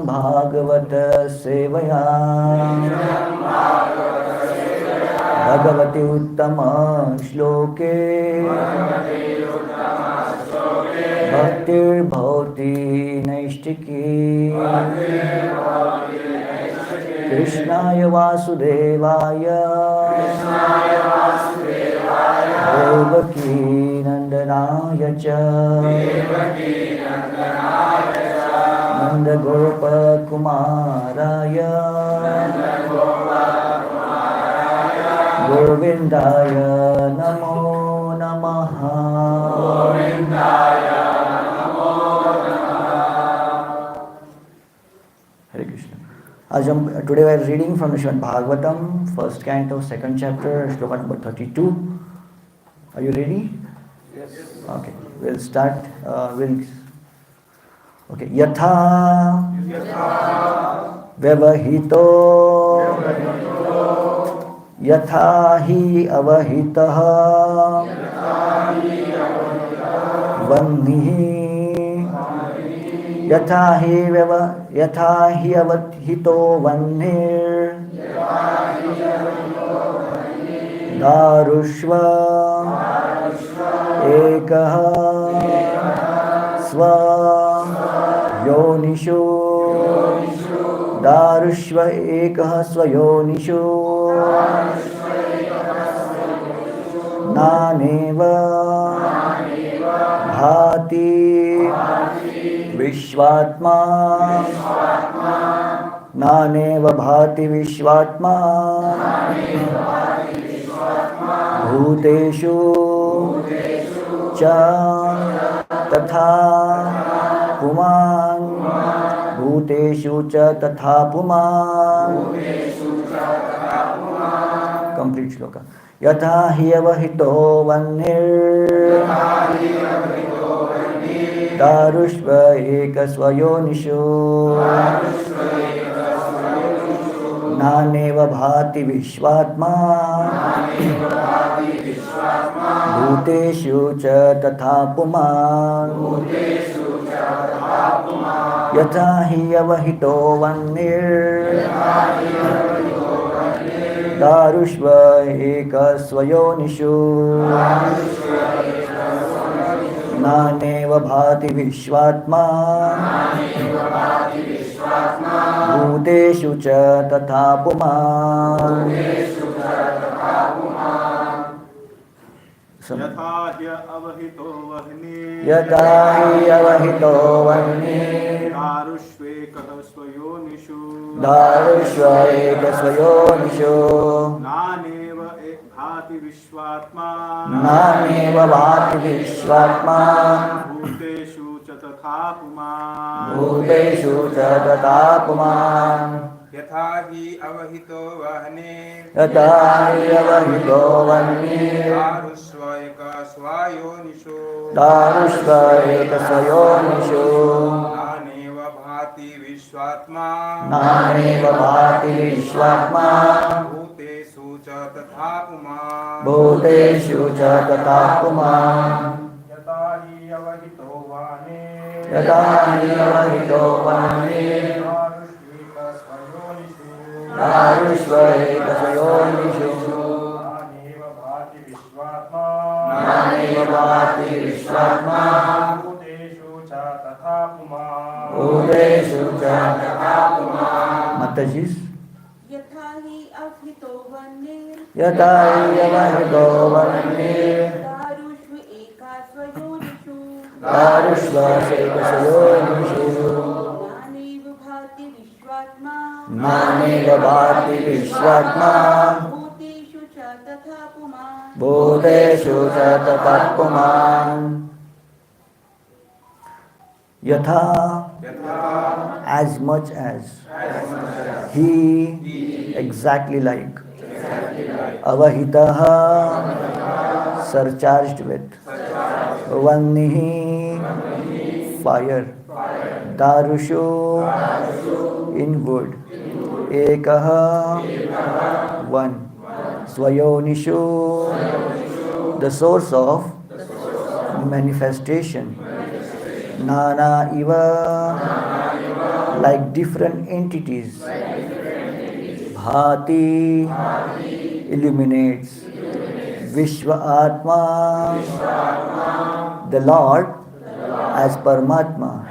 भागवत सेवया भगवती उत्तम श्लोके भक्तिर्भवति नैष्टिकी कृष्णाय वासुदेवाय देवकी नंदनाय च नन्दगोपकुमाराय गोविन्दाय नमो नमः। Hare Krishna. Today we are reading from the Srimad Bhagavatam, first canto, second chapter, shloka number 32. Are you ready? Yes. Okay, we'll start. Okay, yatha vyavahito yatha hi avahitah vannihi yatha hi avahito vannir darushva ekah sva योनिषु दारुष्व एकः स्वयोनिषु नानेव भाति विश्वात्मा नानेव भाति विश्वात्मा भूतेषु च तथा पुमान् भूतेषु च तथा पुमान्। कंप्लीट श्लोक। यथा हि अवहितो वह्निर् दारुष्व एकस्वयोनिषु नानेव भाति विश्वात्मा भूतेषु च तथा पुमान्। यथा हि अवहितो वह्निर् दारुष्व एकस्वयोनिषु नानेव भाति विश्वात्मा भूतेषु च तथा पुमान्। यथा हि अवहितो वह्निर् दारुष्वेकः स्वयोनिषु नानेव भाति विश्वात्मा भूतेषु च तथा पुमान्। यथा हि अवहितो वह्निर् दारुष्व एकस्वयोनिषु नानेव भाति विश्वात्मा भूतेषु च तथा पुमान्। यथा हि अवहितो वह्निर् दारुष्व एकस्वयोनिषु नानेव भाति विश्वात्मा भूतेषु च तथा पुमान्। Mataji's यथा हि अवहितो वह्निर् दारुष्व एकस्वयोनिषु नानेव भाति विश्वात्मा भूतेषु च तथा पुमान्। Yatha, as much as, he, exactly like, avahitaha, surcharged with, vannihi, fire, darushu, in wood, ekaha, one, swayonishu, the source of manifestation, Nana iva, like different entities. Bhati, illuminates. Vishwa Atma, the Lord as Paramatma.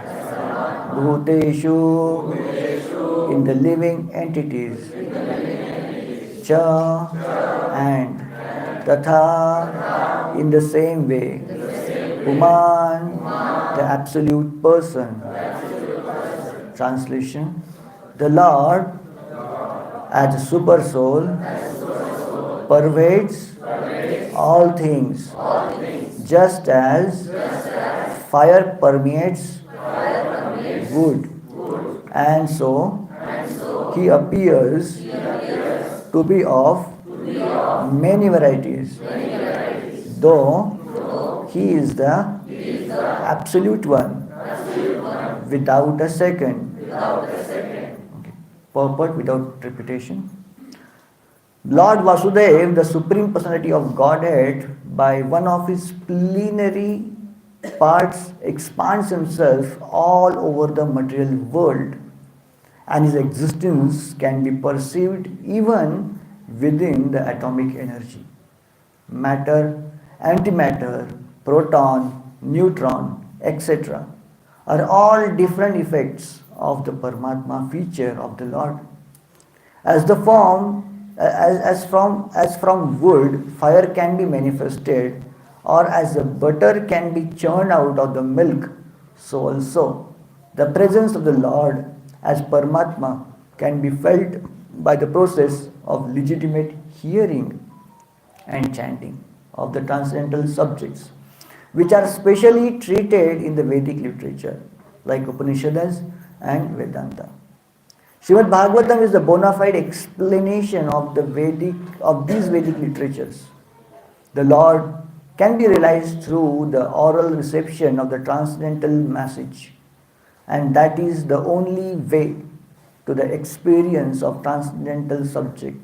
Bhuteshu, in the living entities. Cha, and Tatha, in the same way. Puman, the absolute person. Translation: the Lord as a super soul pervades all things, just as fire permeates wood, and so he appears to be of many varieties, though he is the absolute one, without a second. Okay. Purport without repetition. Lord Vasudeva, the Supreme Personality of Godhead, by one of his plenary parts expands himself all over the material world, and his existence can be perceived even within the atomic energy. Matter, antimatter, proton, neutron, etc. are all different effects of the Paramatma feature of the Lord. As the form as from wood fire can be manifested, or as the butter can be churned out of the milk, so also the presence of the Lord as Paramatma can be felt by the process of legitimate hearing and chanting of the transcendental subjects, which are specially treated in the Vedic literature like Upanishads and Vedanta. Srimad Bhagavatam is the bona fide explanation of these Vedic literatures. The Lord can be realized through the oral reception of the transcendental message, and that is the only way to the experience of transcendental subject.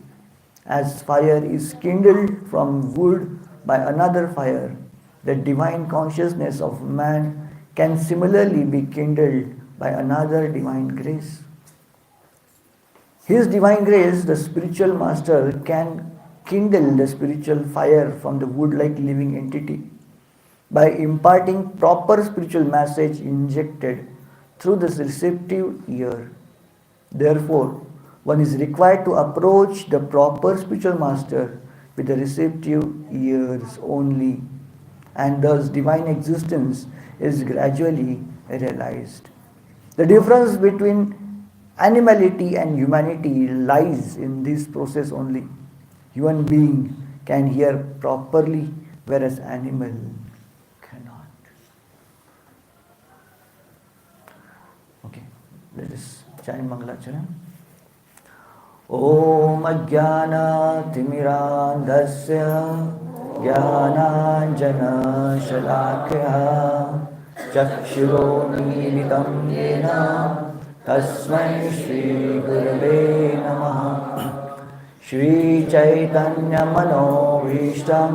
As fire is kindled from wood by another fire, the divine consciousness of man can similarly be kindled by another divine grace. His divine grace, the spiritual master, can kindle the spiritual fire from the wood-like living entity by imparting proper spiritual message injected through this receptive ear. Therefore, one is required to approach the proper spiritual master with the receptive ears only, and thus divine existence is gradually realized. The difference between animality and humanity lies in this process only. Human being can hear properly, whereas animal cannot. Okay, let us chant Mangalacharan. Om Ajnana Timirandasya Jnananjana Shalakya Chakshuromilitam Yena Tasmai Shri Gurave Namaha. Shri Chaitanya Manobhishtam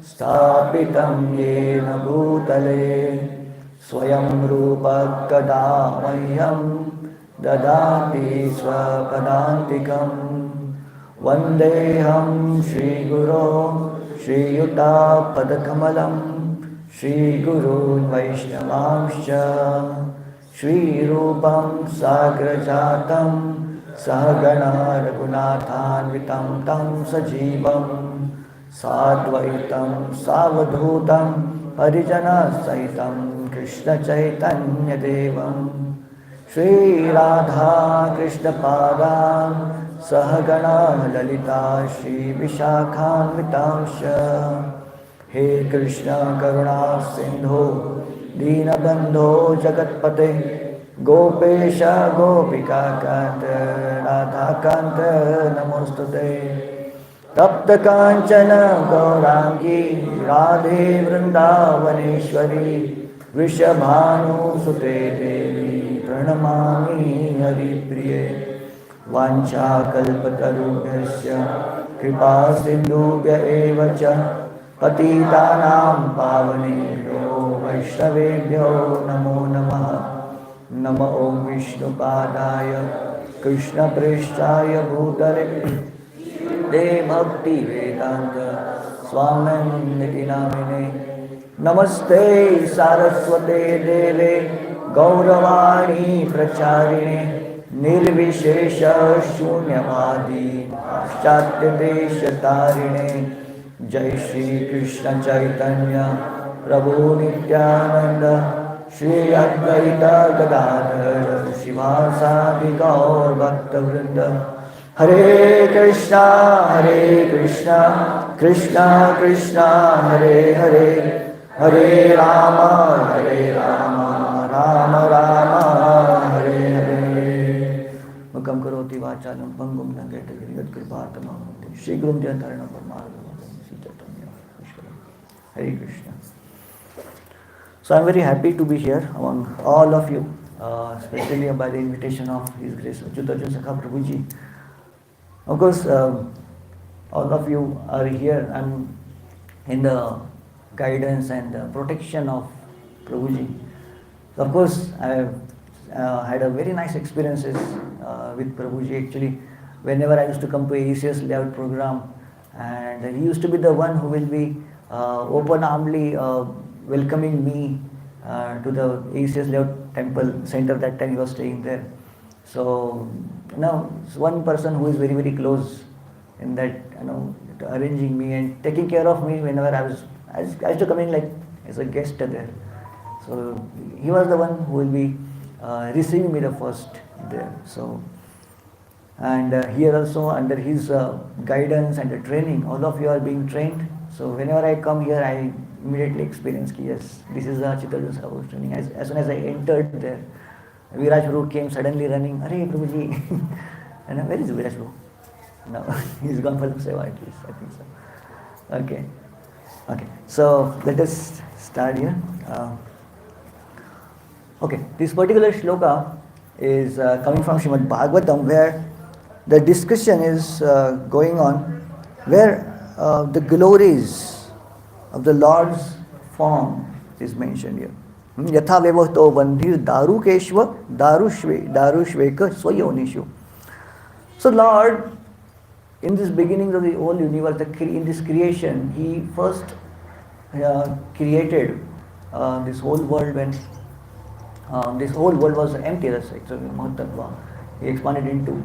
Sthapitam Yena Bhutale Swayam Rupa Kadamahyam Dadati Swapadantikam Vandeham Shri Guru Shri Yuta Padakamalam Shri Guru Vaishnavamscha Shri Rupam Sagrajatam Sahagana Raghunathanvitam Tam Sajivam Sadvaitam Savadhutam Harijana Saitam Krishna Chaitanya Devam Shri Radha Krishna Padam Sahagana Lalita Shri Vishakhanvitamsha. He Krishna Karuna Sindhu Deenabandho Jagatpate Gopesha Gopika Kanta Radha Kanta Namostute Tapta Kanchana Gaurangi Radhe Vrindavaneshwari Vrishabhanu Sute Devi Pranamami Haripriye Vancha Kalpatarubhyasya Kripa Sindhubhya Evacha पतितानां पावनेभ्यो वैष्णवेभ्यो नमो नमः। नमो ॐ विष्णुपादाय कृष्णप्रेष्ठाय भूतले ते भक्तिवेदान्त स्वामिनिति नामिने। नमस्ते सारस्वते देवे गौरवाणी प्रचारिणे निर्विशेष शून्यवादी पाश्चात्यदेशतारिणे। जय श्री कृष्ण चैतन्य प्रभु नित्यानंद श्री अद्वैत गदाधर शिवासादि गौर भक्तवृंद। हरे कृष्णा कृष्णा कृष्णा हरे हरे, हरे राम राम राम हरे हरे। मुखं करोति वाचालं पंगुं लङ्घयति यत्कृपातमहं शीघ्रं जयतरणं परमार्गं श्रीचैतन्य ईश्वरं। हरे Krishna. So I'm very happy to be here among all of you, especially by the invitation of His Grace Achyuta Sakha Prabhuji. Of course, all of you are here and in the guidance and the protection of Prabhuji. So of course, I have had a very nice experiences with Prabhuji. Actually, whenever I used to come to ACS layout program, and he used to be the one who will be open-armedly welcoming me to the ACS layout temple center. That time he was staying there. So now one person who is very very close in that, arranging me and taking care of me whenever I used to come in like as a guest there. So he was the one who will be receiving me the first there. So and here also under his guidance and the training, all of you are being trained. So whenever I come here, I immediately experience yes, this is a Chittaranjan Prabhu's training. As soon as I entered there, Viraj Prabhu came suddenly running, "Hare Prabhuji," and where is Viraj Prabhu? No, he's gone for the seva at least, I think so. Okay. So let us start here. Okay, this particular shloka is coming from Srimad Bhagavatam, where the discussion is going on, where the glories of the Lord's form is mentioned here. Yatha vyavahto bandhir darukeshva darushveka swayonishu. So Lord, in this beginning of the whole universe, in this creation, He first created this whole world when this whole world was empty. That's actually Mahatattva. He expanded into.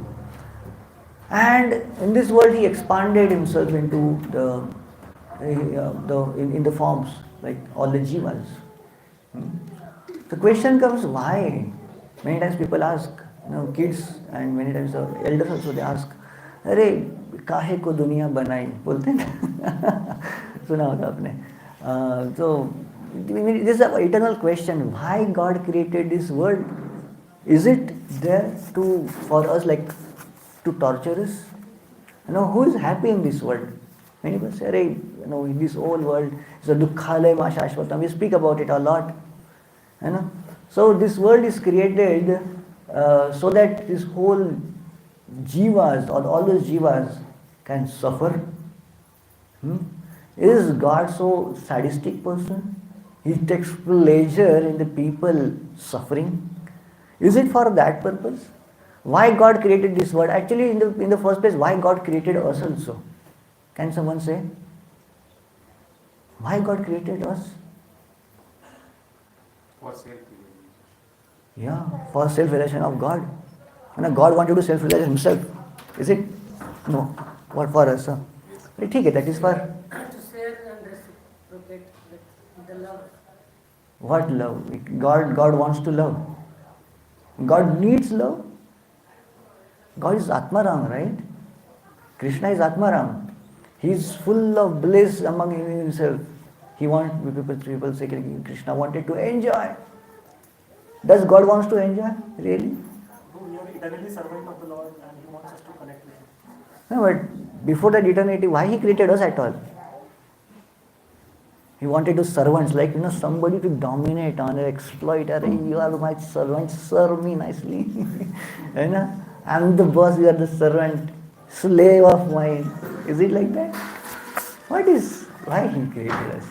And in this world, He expanded Himself into in the forms, like all the jivas. The question comes, why? Many times people ask, kids and many times elders also, they ask, "अरे काहे को दुनिया बनाई?" बोलते हैं सुना होगा आपने. So this is an eternal question. Why God created this world? Is it there for us, like to torture us? Who is happy in this world? Many people say, in this whole world is a dukkhalaya ma shashvatam. We speak about it a lot. So this world is created so that this whole jivas, or all those jivas, can suffer. Is God so sadistic person? He takes pleasure in the people suffering. Is it for that purpose? Why God created this world? Actually, in the first place, why God created us also? Can someone say? Why God created us? For self-realization. Yeah, for self-realization of God. God wanted to self-realize Himself. Is it? No. What for us? Okay, that is for... To share and reciprocate with the love. What love? God wants to love. God needs love. God is Atmaram, right? Krishna is Atmaram. He is full of bliss among Himself. People say Krishna wanted to enjoy. Does God wants to enjoy? Really? No, we are eternally servant of the Lord and He wants us to connect with Him. No, but before that eternity, why He created us at all? He wanted to servants, like somebody to dominate and exploit. You are my servant, serve me nicely. I'm the boss, you are the servant, slave of mine. Is it like that? What is Why He created us?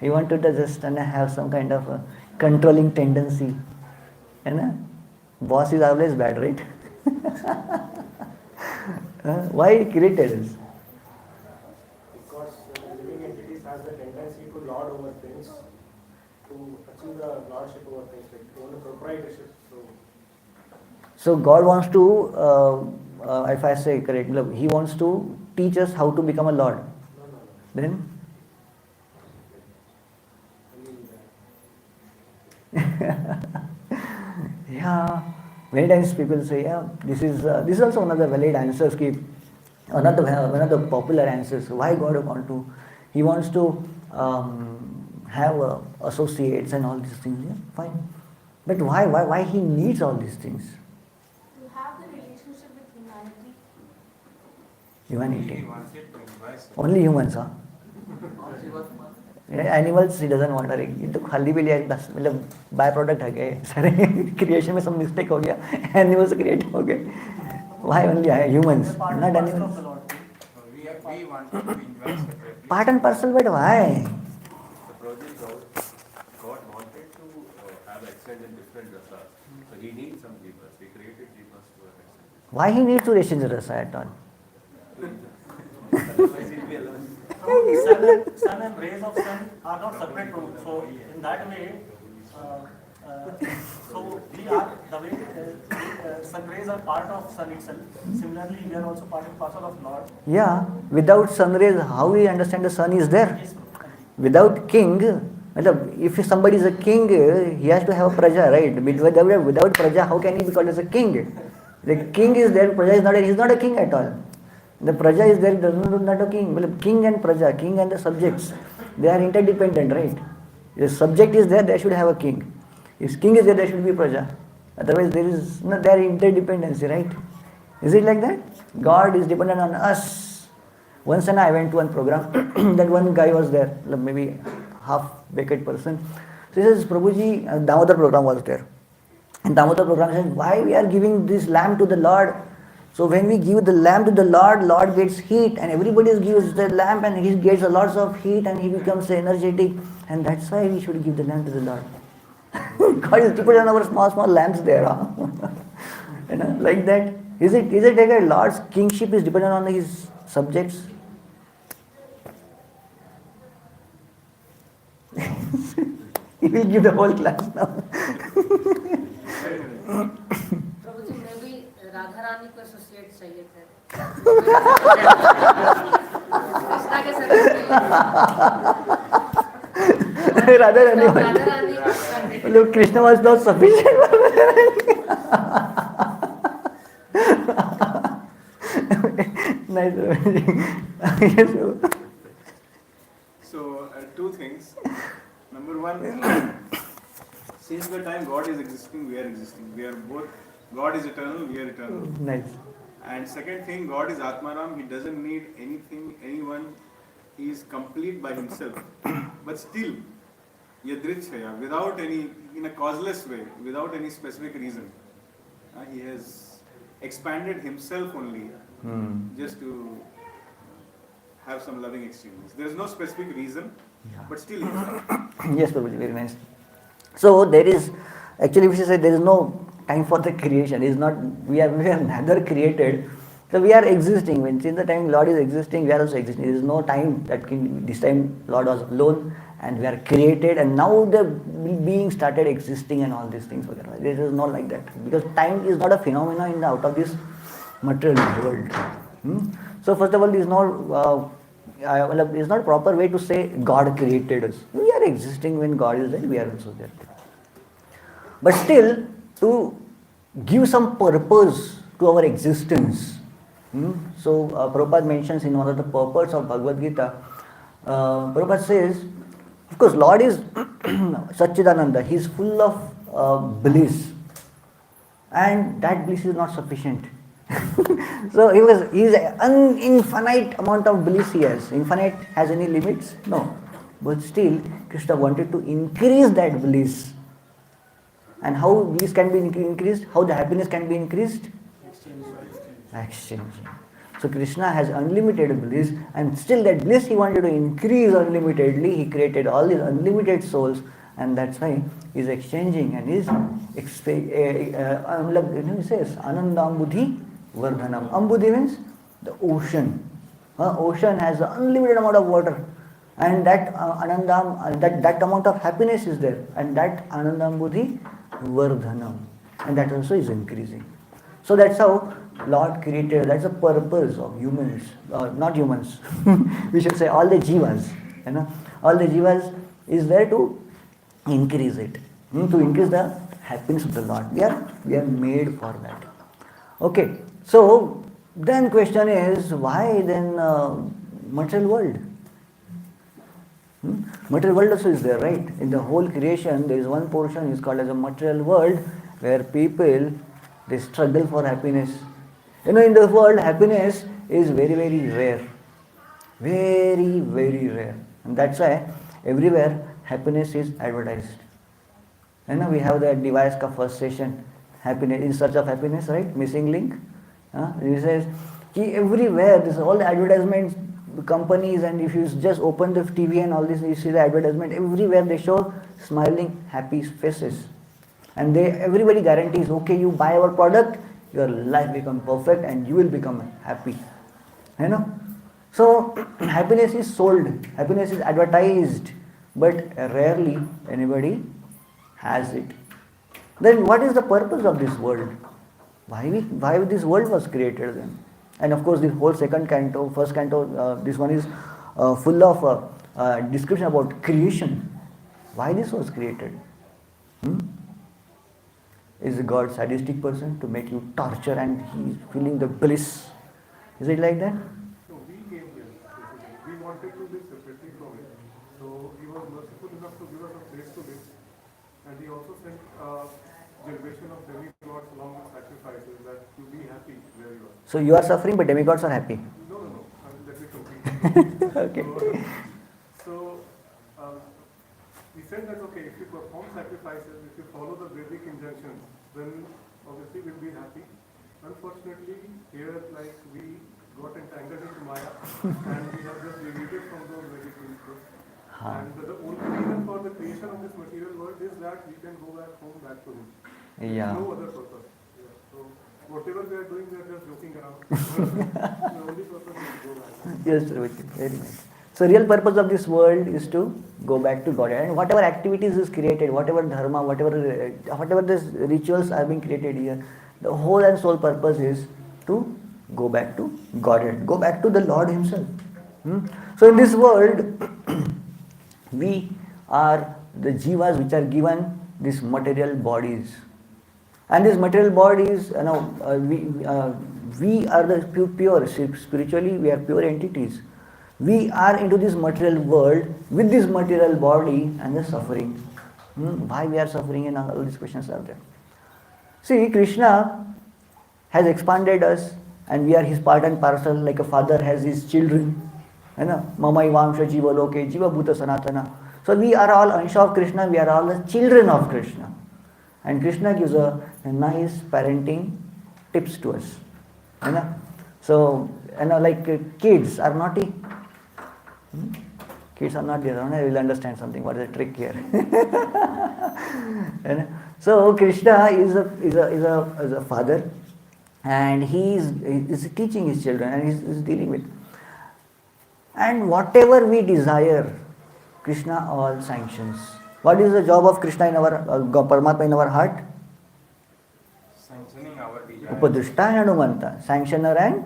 He wanted to just have some kind of a controlling tendency. Boss is always bad, right? Why He created us? Because living entities has the tendency to lord over things, to achieve the lordship over things, like to own the proprietorship. So God wants to, if I say correct, He wants to teach us how to become a Lord. No. Then? Yeah, many times people say, yeah, this is also one of the valid answers. One of the popular answers. Why God want to? He wants to have associates and all these things. Yeah, fine. But why? Why He needs all these things? To have the relationship with humanity. Humanity. Only humans, huh? Animals he doesn't want अरे ये तो खाली भी लिया बस मतलब by product है गए सारे क्रिएशन में सब मिस्टेक हो गया एनिमल्स क्रिएट हो गए why only humans not animals part and parcel but why God wanted to have exchange in different rasas. So He needs some jeevas. He created jeevas to have exchange. Why He needs to exchange rasa at all? Otherwise He'll be alone. Sun and rays of sun are not separate from. So in that way, so we are the way sun rays are part of sun itself. Similarly, we are also part and parcel of Lord. Yeah, without sun rays, how we understand the sun is there? Without king, if somebody is a king, he has to have a praja, right? Without praja, how can he be called as a king? The king is there, praja is not, he is not a king at all. The praja is there, not a king. King and praja, king and the subjects, they are interdependent, right? If subject is there, they should have a king. If king is there, there should be praja. Otherwise, there is no their interdependency, right? Is it like that? God is dependent on us. Once I went to one program, that one guy was there, maybe half-baked person. So he says, Prabhuji, Damodar program was there. And Damodar program says, why we are giving this lamb to the Lord? So when we give the lamb to the Lord, Lord gets heat, and everybody gives the lamb and he gets a lots of heat and he becomes energetic, and that's why we should give the lamb to the Lord. God is dependent on our small lambs there. Huh? Like that. Is it like a Lord's kingship is dependent on his subjects? He will give the whole class now. प्रभु जी मैं भी राधा रानी को associate चाहिए थे कृष्णा के service के लिए राधा रानी मतलब Krishna was not sufficient. Nice. So, two things. Number one, since the time God is existing, we are existing. We are both, God is eternal, we are eternal. Nice. And second thing, God is Atmaram, He doesn't need anything, anyone. He is complete by Himself. But still, Yadrichaya, without any, in a causeless way, without any specific reason, He has expanded Himself only just to have some loving exchanges. There is no specific reason, but still He is. Yes, Prabhuji, very nice. So there is, actually we should say there is no time for the creation. It is not, we are neither created. So we are existing. When since the time Lord is existing, we are also existing. There is no time this time Lord was alone and we are created and now the being started existing and all these things. There is no like that. Because time is not a phenomenon in the out of this material world. So first of all, there is no it's not proper way to say God created us. We are existing when God is there, we are also there. But still, to give some purpose to our existence. So Prabhupada mentions in one of the purports of Bhagavad Gita, Prabhupada says, of course Lord is Satchidananda, He is full of bliss. And that bliss is not sufficient. So he is an infinite amount of bliss he has. Infinite has any limits? No. But still, Krishna wanted to increase that bliss. And how bliss can be increased? How the happiness can be increased? Exchanging. So Krishna has unlimited bliss, and still that bliss he wanted to increase unlimitedly. He created all these unlimited souls, and that's why he's exchanging and he's he says Anandambudhi Vardhanam. Ambudhi means the ocean. Ocean has an unlimited amount of water, and that Anandam, that amount of happiness is there, and that Anandambudhi Vardhanam, and that also is increasing. So that's how Lord created, that's the purpose of humans, not humans, we should say all the jivas, all the jivas is there to increase it, to increase the happiness of the Lord. We are made for that. Okay, so then question is, why then material world? Material world also is there, right? In the whole creation, there is one portion is called as a material world, where people, they struggle for happiness. In the world, happiness is very, very rare. Very, very rare. And that's why everywhere happiness is advertised. We have the device ka first session, happiness, in search of happiness, right? Missing link. It says, everywhere, this all the advertisements, companies, and if you just open the TV and all this, you see the advertisement, everywhere they show smiling, happy faces. And everybody guarantees, okay, you buy our product, your life becomes perfect and you will become happy. So happiness is sold, happiness is advertised, but rarely anybody has it. Then what is the purpose of this world? Why this world was created then? And of course, this whole second canto, first canto, this one is full of description about creation. Why this was created? Is God sadistic person to make you torture and he is feeling the bliss? Is it like that? So we came here. We wanted to live separately from it. So he was merciful enough to give us a place to live. And he also sent a generation of demigods along with sacrifices that you be happy where you are. So you are suffering but demigods are happy? No. Let me complete. Okay. So he said that, okay, if you perform sacrifices, if you follow the Vedic injunctions, then obviously we'll be happy. Unfortunately, here, we got entangled into Maya and we have just deviated from those Vedic principles. And the only reason for the creation of this material world is that we can go back home, back to him. Yeah. No other purpose. Yeah. So whatever we are doing, we are just joking around. The only purpose is to go back. Yes, very nice. So real purpose of this world is to go back to God, and whatever activities is created, whatever dharma, whatever these rituals are being created here, the whole and sole purpose is to go back to Godhead, go back to the Lord Himself. So in this world, we are the jivas which are given these material bodies, and these material bodies, we are the pure spiritually. We are pure entities. We are into this material world with this material body and the suffering. Why we are suffering, and all these questions are there. See, Krishna has expanded us and we are his part and parcel, like a father has his children. Mama Ivamsha Jiva Loke, Jiva Bhuta Sanatana. So we are all Ansha of Krishna, we are all the children of Krishna. And Krishna gives a nice parenting tips to us. So, like kids are naughty. Kids are not there. I will understand something. What is the trick here? So Krishna is a father, and he is teaching his children, and he is dealing with. And whatever we desire, Krishna all sanctions. What is the job of Krishna in our Paramatma in our heart? Sanctioning our desire. Upadrishta and Hanumanta, sanctioner and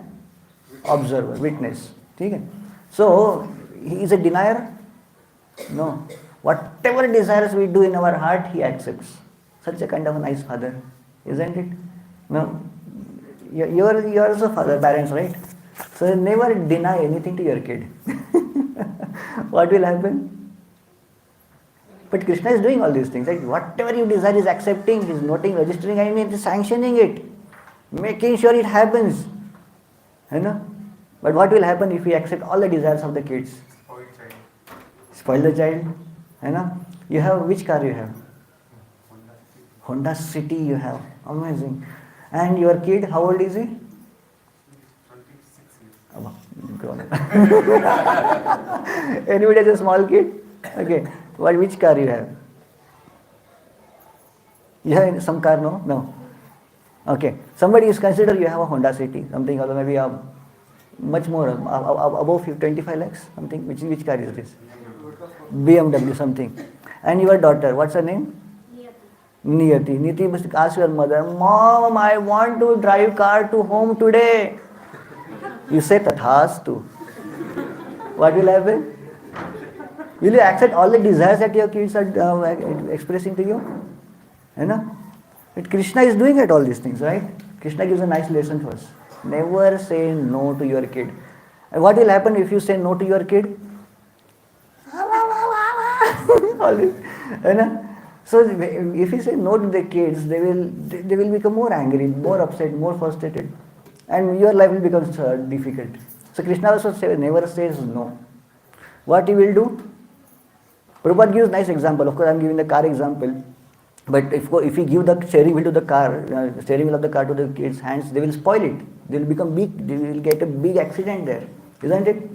observer, witness. Okay? So he is a denier? No. Whatever desires we do in our heart, he accepts. Such a kind of a nice father, isn't it? No. You are also father, parents, right? So never deny anything to your kid. What will happen? But Krishna is doing all these things. Right? Whatever you desire is accepting, is noting, registering, is sanctioning it, making sure it happens. But what will happen if we accept all the desires of the kids? Spoil the child. You have, which car you have? Honda City you have. Amazing. And your kid, how old is he? 26 years. Grown up. Anybody has a small kid? Okay. Which car you have? You have some car? No? No. Okay. Somebody is consider you have a Honda City, something or maybe a much more above 25 lakhs, something. Which car is this? BMW something. And your daughter, what's her name? Niyati. Niyati must ask your mother, Mom, I want to drive car to home today. You say Tathastu. What will happen? Will you accept all the desires that your kids are expressing to you? You know? But Krishna is doing it, all these things, right? Krishna gives a nice lesson for us. Never say no to your kid. And what will happen if you say no to your kid? All this, you know? So if you say no to the kids, they will become more angry, more upset, more frustrated. And your life will become difficult. So Krishna also never says no. What he will do? Prabhupada gives nice example. Of course, I am giving the car example. But if you give the steering wheel to the car, steering wheel of the car to the kids' hands, they will spoil it. They will become big. They will get a big accident there, isn't it?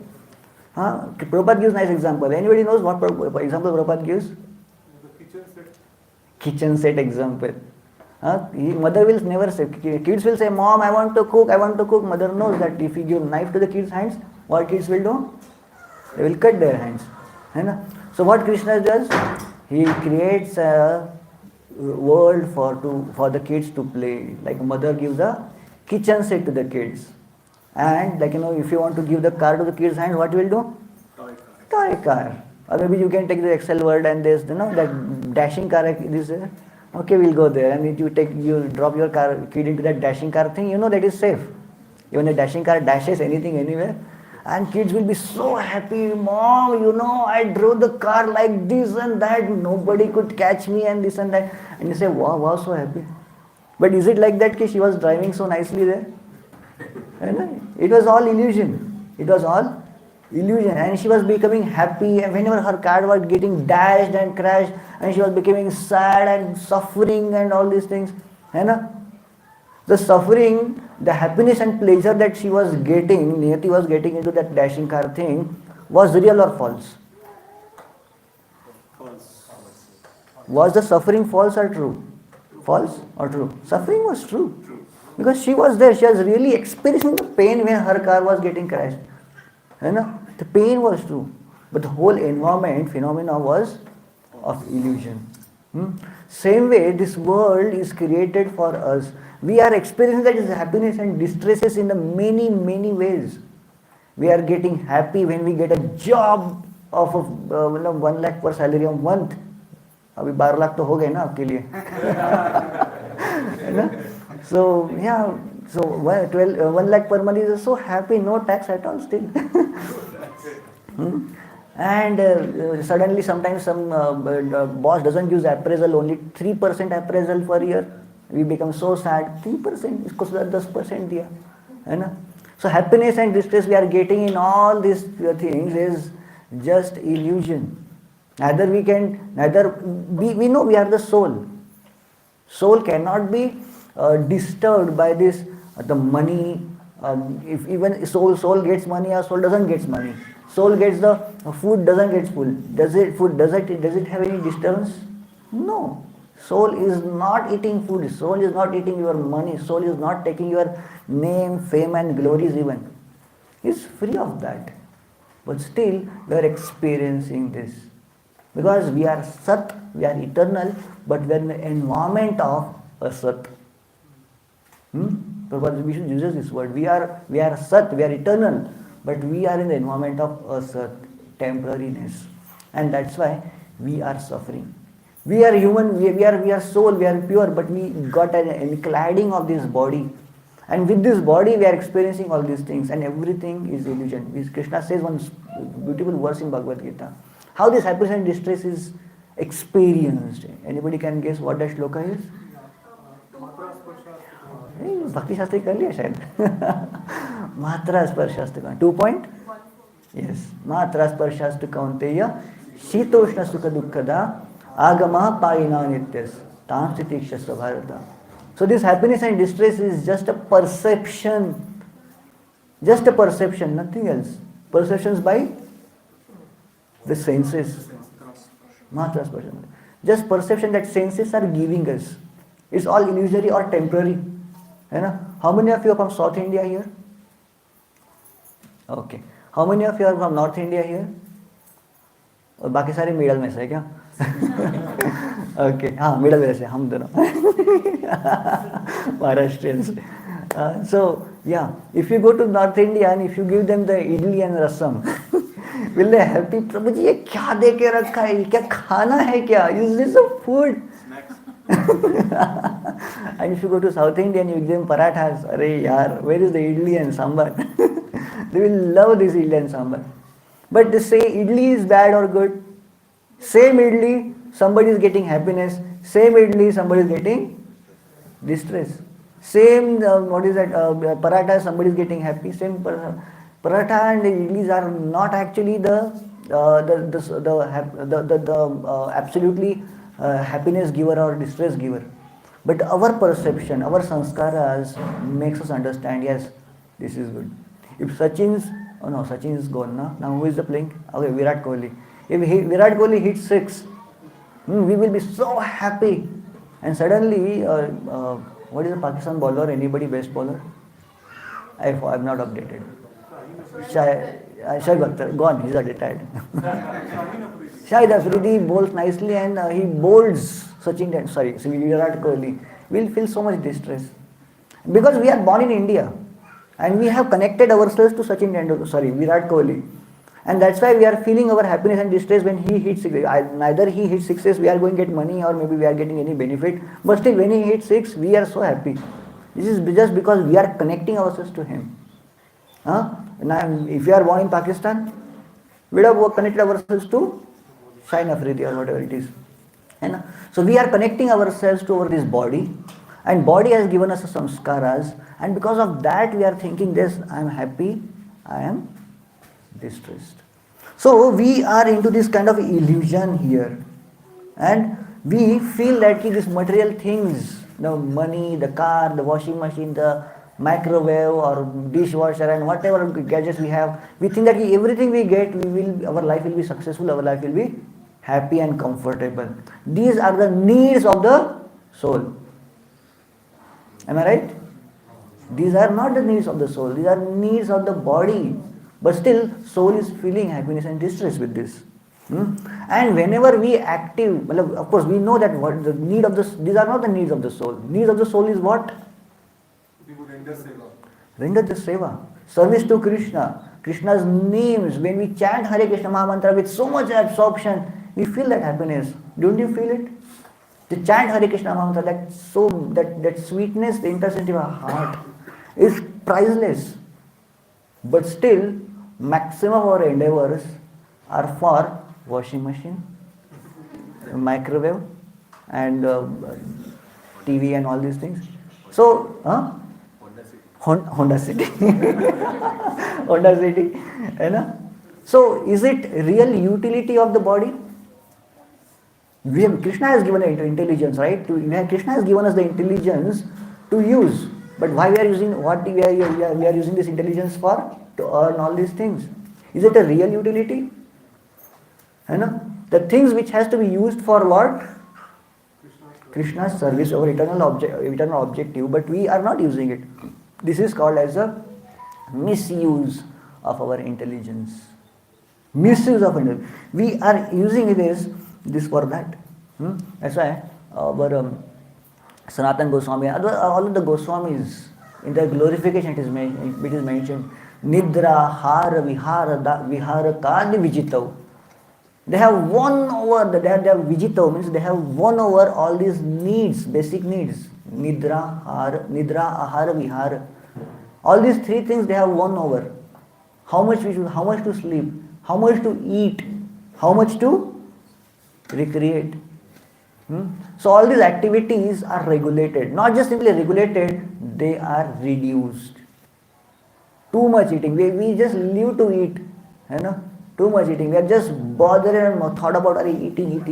Prabhupada gives nice example. Anybody knows what example Prabhupada gives? The kitchen set. Kitchen set example. Mother will never say. Kids will say, Mom, I want to cook. I want to cook. Mother knows that if you give knife to the kids' hands, what kids will do? They will cut their hands. So what Krishna does? He creates a world for the kids to play. Like mother gives a kitchen set to the kids. And like if you want to give the car to the kids' hands, what will do? Toy car. Or maybe you can take the Excel word and there's that dashing car is there. Okay, we'll go there. And if you drop your kid into that dashing car thing, that is safe. Even the dashing car dashes anything anywhere. And kids will be so happy. Mom, I drove the car like this and that. Nobody could catch me and this and that. And you say, wow, so happy. But is it like that she was driving so nicely there? It was all illusion. It was all illusion. And she was becoming happy. And whenever her car was getting dashed and crashed, and she was becoming sad and suffering and all these things. The suffering, the happiness and pleasure that she was getting, Niyati was getting into that dashing car thing, was real or false? False. Was the suffering false or true? False or true? Suffering was true. Because she was there, she was really experiencing the pain when her car was getting crashed. The pain was true. But the whole environment, phenomena was of illusion. Same way, this world is created for us. We are experiencing that is happiness and distresses in the many, many ways. We are getting happy when we get a job of 1 lakh per salary a month. अभी 12 लाख तो हो गए ना आपके लिए. So 1 lakh per month is so happy, no tax at all still. And suddenly sometimes some boss doesn't use appraisal, only 3% appraisal per year. We become so sad. 3%, इसको 10% दिया, है ना? So happiness and distress we are getting in all these things is just illusion. We know we are the soul. Soul cannot be disturbed by this, the money. If even soul gets money, or soul doesn't get money. Soul gets the food, doesn't get food. Does it have any disturbance? No. Soul is not eating food. Soul is not eating your money. Soul is not taking your name, fame and glories even. It's free of that. But still, we are experiencing this. Because we are Sat, we are eternal, but we are in the environment of Asat. Prabhupada uses this word. We are Sat, we are eternal, but we are in the environment of Asat, temporariness. And that's why we are suffering. We are human, we are soul, we are pure, but we got an enclading of this body. And with this body, we are experiencing all these things, and everything is illusion. Krishna says one beautiful verse in Bhagavad Gita. How this happiness and distress is experienced. Anybody can guess what that shloka is? Bhakti Shastri कर लिया शायद. मात्रा स्पर्शास्तु का 2 point? Yes. मात्रा स्पर्शास्तु कौन्तेय शीतोष्ण सुख दुःखदा आगमा पायिना नित्यस तां स्थितिक्षस्व Bharat. So this happiness and distress is just a perception. Just a perception, nothing else. Perceptions by the senses. Matra perception. Just perception that senses are giving us. It's all illusory or temporary. है ना? How many of you are from South India here? Okay. How many of you are from North India here? और बाकी सारे middle में से है क्या? Okay. हाँ मिडल में से हम दोनों Maharashtrians. So yeah, if you go to North India and if you give them the idli and rasam, will they happy? प्रभु जी ये क्या दे के रखा है? क्या खाना है क्या? Is this a food? And if you go to South India and you give them parathas, अरे यार, where is the idli and sambar? They will love this idli and sambar. But they say idli is bad or good. Same idli, somebody is getting happiness. Same idli, somebody is getting distress. Same, what is that, paratha, somebody is getting happy. Same paratha and idlis are not actually the absolutely happiness giver or distress giver. But our perception, our sanskaras makes us understand, yes, this is good. If Sachin's, oh no, Sachin is gone now. Now who is the playing? Okay, Virat Kohli. If Virat Kohli hits 6, we will be so happy. And suddenly, what is the Pakistan bowler? Anybody best bowler? I'm not updated. Shoaib Akhtar, gone, he's retired. Shahid Afridi bowls nicely and he bowls Virat Kohli. We'll feel so much distress. Because we are born in India and we have connected ourselves to Virat Kohli. And that's why we are feeling our happiness and distress when he hits 6. Neither he hits 6s, we are going to get money or maybe we are getting any benefit. But still when he hits 6, we are so happy. This is just because we are connecting ourselves to him. Now, if you are born in Pakistan, we would have connected ourselves to Shahid Afridi or whatever it is. So we are connecting ourselves to this body, and body has given us some samskaras, and because of that we are thinking this, I am happy, I am distressed. So we are into this kind of illusion here, and we feel that these material things, the money, the car, the washing machine, the microwave or dishwasher and whatever gadgets we have, we think that everything we get, our life will be successful, our life will be happy and comfortable. These are the needs of the soul. Am I right? These are not the needs of the soul, these are needs of the body. But still, soul is feeling happiness and distress with this. And whenever we active, of course we know that what the need of these are not the needs of the soul. Needs of the soul is what? Render the seva. Service to Krishna. Krishna's names. When we chant Hare Krishna Mahamantra with so much absorption, we feel that happiness. Don't you feel it? To chant Hare Krishna Mahamantra, that sweetness, the intensity of our heart is priceless. But still, maximum of our endeavors are for washing machine, microwave, and TV and all these things. So, Honda City. Honda City. So, is it real utility of the body? Krishna has given intelligence, right? Krishna has given us the intelligence to use. But why we are using we are using this intelligence for? To earn all these things. Is it a real utility? The things which has to be used for what? Krishna's service, our eternal objective, but we are not using it. This is called as a misuse of our intelligence. Misuse of intelligence. We are using this for that. That's why our Sanatana Goswami, all of the Goswamis, in their glorification it is mentioned, Nidra, Hara, Vihara, Kadi Vijitav. They have won over, they have Vijitav, means they have won over all these needs, basic needs. Nidra, Ahara, Vihara. All these three things they have won over. How much to sleep, how much to eat, how much to recreate. So all these activities are regulated. Not just simply regulated, they are reduced. Too much eating. We just live to eat. Too much eating. We are just bothered and thought about eating.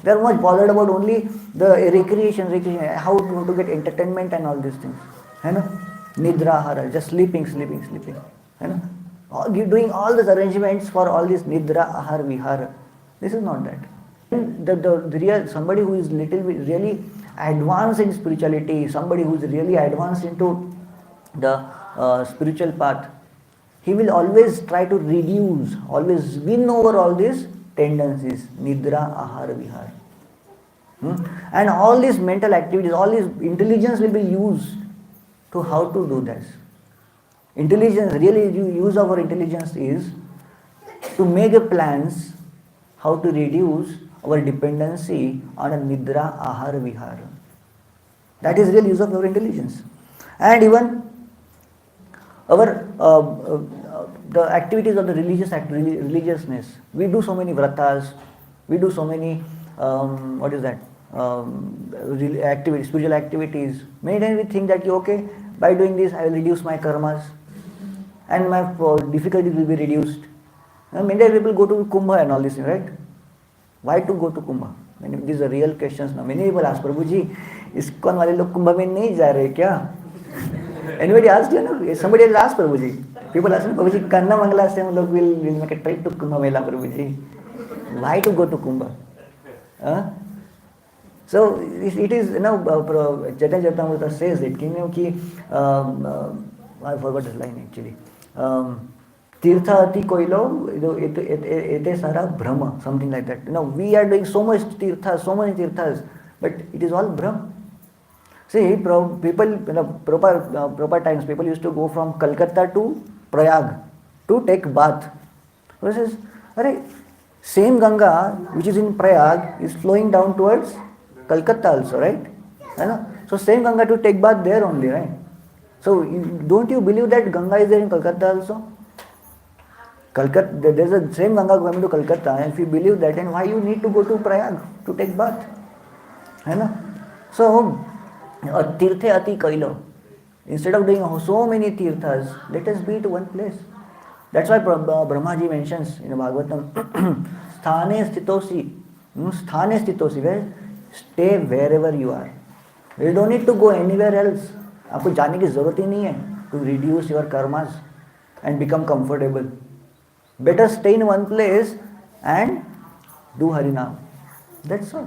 We are much bothered about only the recreation, how to get entertainment and all these things. Nidra ahara, just sleeping. You know, you're doing all these arrangements for all this nidra ahar vihara. This is not that. The real somebody who is little bit really advanced in spirituality, somebody who is really advanced into the spiritual path, he will always try to reduce, always win over all these tendencies, nidra ahar vihara. And all these mental activities, all this intelligence will be used to how to do this. Intelligence, really use of our intelligence is to make a plans how to reduce our dependency on a nidra ahar vihara. That is real use of our intelligence. And even our the activities of the religiousness. We do so many vratas, we do so many activities, spiritual activities. Many times we think that okay, by doing this I will reduce my karmas and my difficulties will be reduced. Now, many times people go to Kumbh and all this, right? Why to go to Kumbh? These are real questions now. Many people ask, Prabhuji, ISKCON वाले लोग कुंभ में नहीं जा रहे क्या? Anybody asked you? No? Somebody has asked Prabhuji. People ask Prabhuji, Karna Mangala se hum log will make a trip to Kumbh Mela, Prabhuji. Why to go to Kumbh? So it is, Chaitanya Charitamrita says it. I forgot the line actually. Tirtha ati koilo, ete sara brahma, something like that. We are doing so much tirtha, so many tirthas, but it is all brahma. See, people, proper times, people used to go from Calcutta to Prayag to take bath. Versus, same Ganga which is in Prayag is flowing down towards Calcutta also, right? So same Ganga to take bath there only, right? So don't you believe that Ganga is there in Calcutta also? Calcutta, there's a same Ganga coming to Calcutta, and if you believe that, then why you need to go to Prayag to take bath? So, tirthe ati kailo. Instead of doing so many tirthas, let us be to one place. That's why Brahmaji mentions in Bhagavatam, sthane sthitosi. Sthane sthitosi, where stay wherever you are. You don't need to go anywhere else. आपको जाने की जरूरत ही नहीं है to reduce your karmas and become comfortable. Better stay in one place and do Harinam. That's all.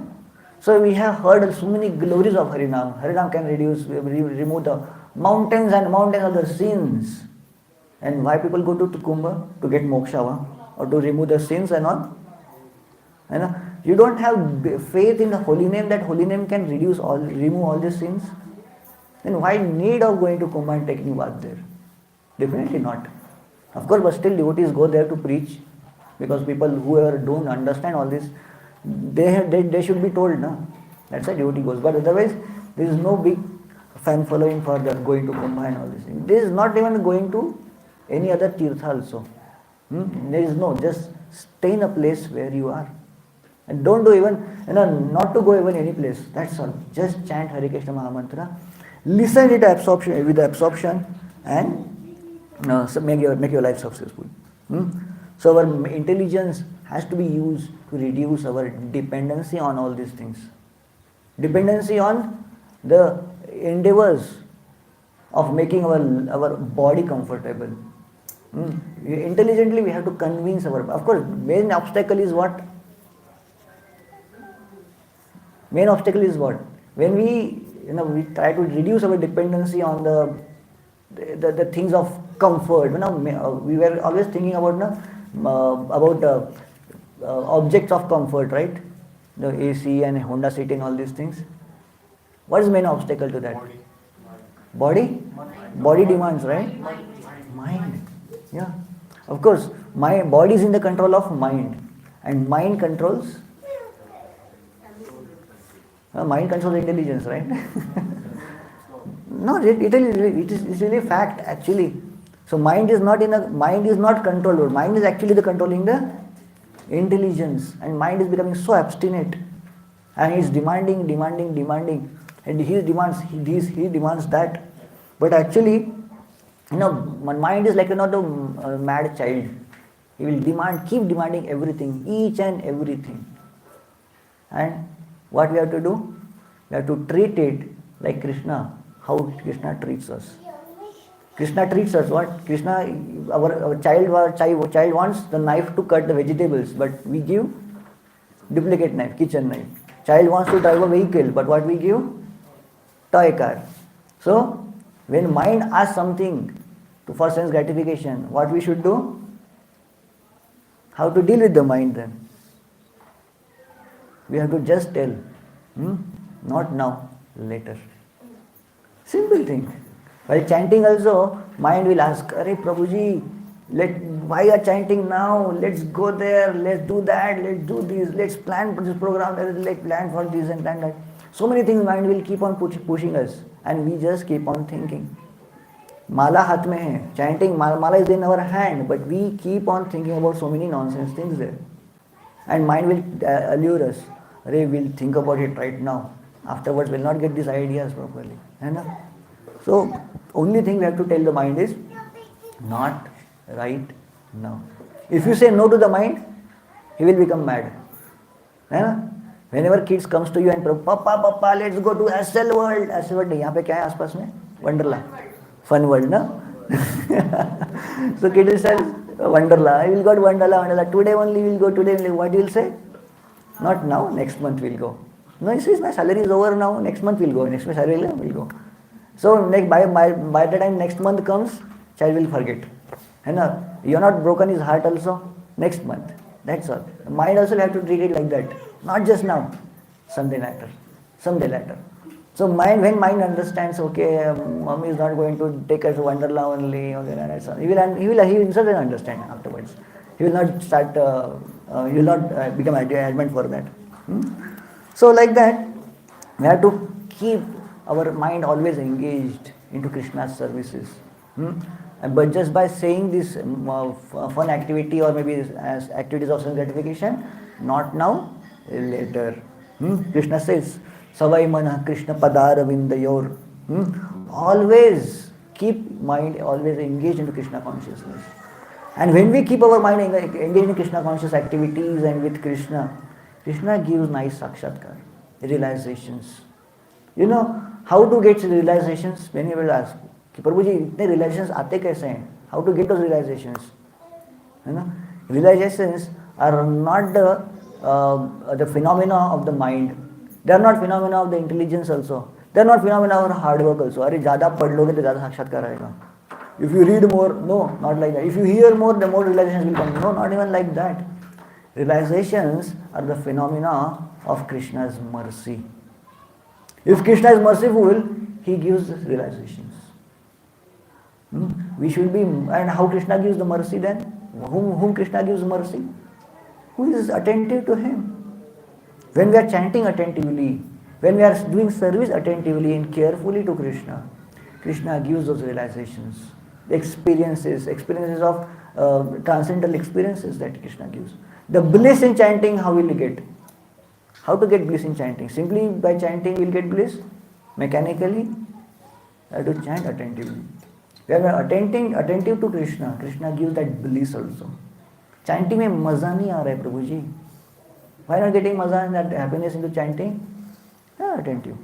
So we have heard so many glories of Harinam. Harinam can remove the mountains and mountains of the sins. And why people go to Kumbh? To get moksha, or to remove the sins and all. You don't have faith in the holy name, that holy name can remove all these sins. Then why need of going to Kumbh and taking bath there? Definitely not. Of course, but still devotees go there to preach, because people who don't understand all this, they should be told, no? That's why devotee goes. But otherwise, there is no big fan following for that going to Kumbh and all this thing. This is not even going to any other tirtha also. There is no, just stay in a place where you are. And don't do even, not to go even any place. That's all. Just chant Hare Krishna Mahamantra. Listen it with absorption and so make your life successful. So our intelligence has to be used to reduce our dependency on all these things. Dependency on the endeavors of making our body comfortable. Intelligently we have to convince of course, main obstacle is what? Main obstacle is what? When we try to reduce our dependency on the things of comfort. We were always thinking about objects of comfort, right? The AC and Honda City and all these things. What is the main obstacle to that? Body? Body demands, right? Mind. Yeah. Of course, my body is in the control of mind, and mind controls. Mind controls intelligence, right? No, it is really fact actually. So mind is not controlled. Mind is actually controlling the intelligence, and mind is becoming so obstinate, and he's demanding, and he demands that. But actually, mind is like a mad child. He will keep demanding everything, each and everything. And what we have to do? We have to treat it like Krishna, how Krishna treats us. Krishna treats us what? Krishna, our child wants the knife to cut the vegetables, but we give duplicate knife, kitchen knife. Child wants to drive a vehicle, but what we give? Toy car. So, when mind asks something for sense gratification, what we should do? How to deal with the mind then? We have to just tell, not now, later. Simple thing. While chanting also, mind will ask, Arey Prabhuji, why are chanting now? Let's go there, let's do that, let's do this, let's plan for this program, let's plan for this and plan that. So many things mind will keep on pushing us and we just keep on thinking. Mala hath mein hai. Chanting, mala is in our hand, but we keep on thinking about so many nonsense things there. And mind will allure us. Arey, we'll think about it right now. Afterwards, we'll not get these ideas properly. So, only thing we have to tell the mind is, not right now. If you say no to the mind, he will become mad. Whenever kids comes to you and Papa, let's go to SL World. SL World, यहाँ पे क्या है आसपास में? Wonderland. Fun World, no? So kid will say, Wonderland. I will go to Wonderland. Today only we'll go. Today only. What you will say? Not now. Next month we'll go. No, he says my salary is over now. Next month we'll go. Next month salary will go. So by the time next month comes, child will forget. You are not broken his heart also. Next month. That's all. The mind also have to treat it like that. Not just now. Someday later. Someday later. So when mind understands, okay, mommy is not going to take us to Wonderland only, he will himself will understand afterwards. He will not start. He will not become adamant for that. So like that, we have to keep our mind always engaged into Krishna's services. But just by saying this fun activity or maybe as activities of sense gratification, not now, later. Krishna says, Savai mana Krishna padara vindayor. Always keep mind always engaged into Krishna consciousness. And when we keep our mind engaged in Krishna conscious activities and with Krishna, Krishna gives nice sakshatkar, realizations. You know how to get realizations? Many will ask, Prabhuji, itne realizations aate kaise hain? How to get those realizations? Realizations are not the phenomena of the mind. They are not phenomena of the intelligence also. They are not phenomena of hard work also. Arey ज़्यादा पढ़ लोगे तो ज़्यादा साक्षात्कार आएगा. If you read more, no, not like that. If you hear more, the more realizations will come. No, not even like that. Realizations are the phenomena of Krishna's mercy. If Krishna is merciful, he gives realizations. We should be, and how Krishna gives the mercy then? Whom Krishna gives mercy? Who is attentive to him? When we are chanting attentively, when we are doing service attentively and carefully to Krishna, Krishna gives those realizations, experiences of transcendental experiences that Krishna gives. The bliss in chanting, how will we get? How to get bliss in chanting? Simply by chanting we will get bliss? Mechanically? We have to chant attentively. When we are attentive to Krishna, Krishna gives that bliss also. Chanting में मजा नहीं आ रहा है प्रभु जी. Why not getting maza and that happiness into chanting? Attentive.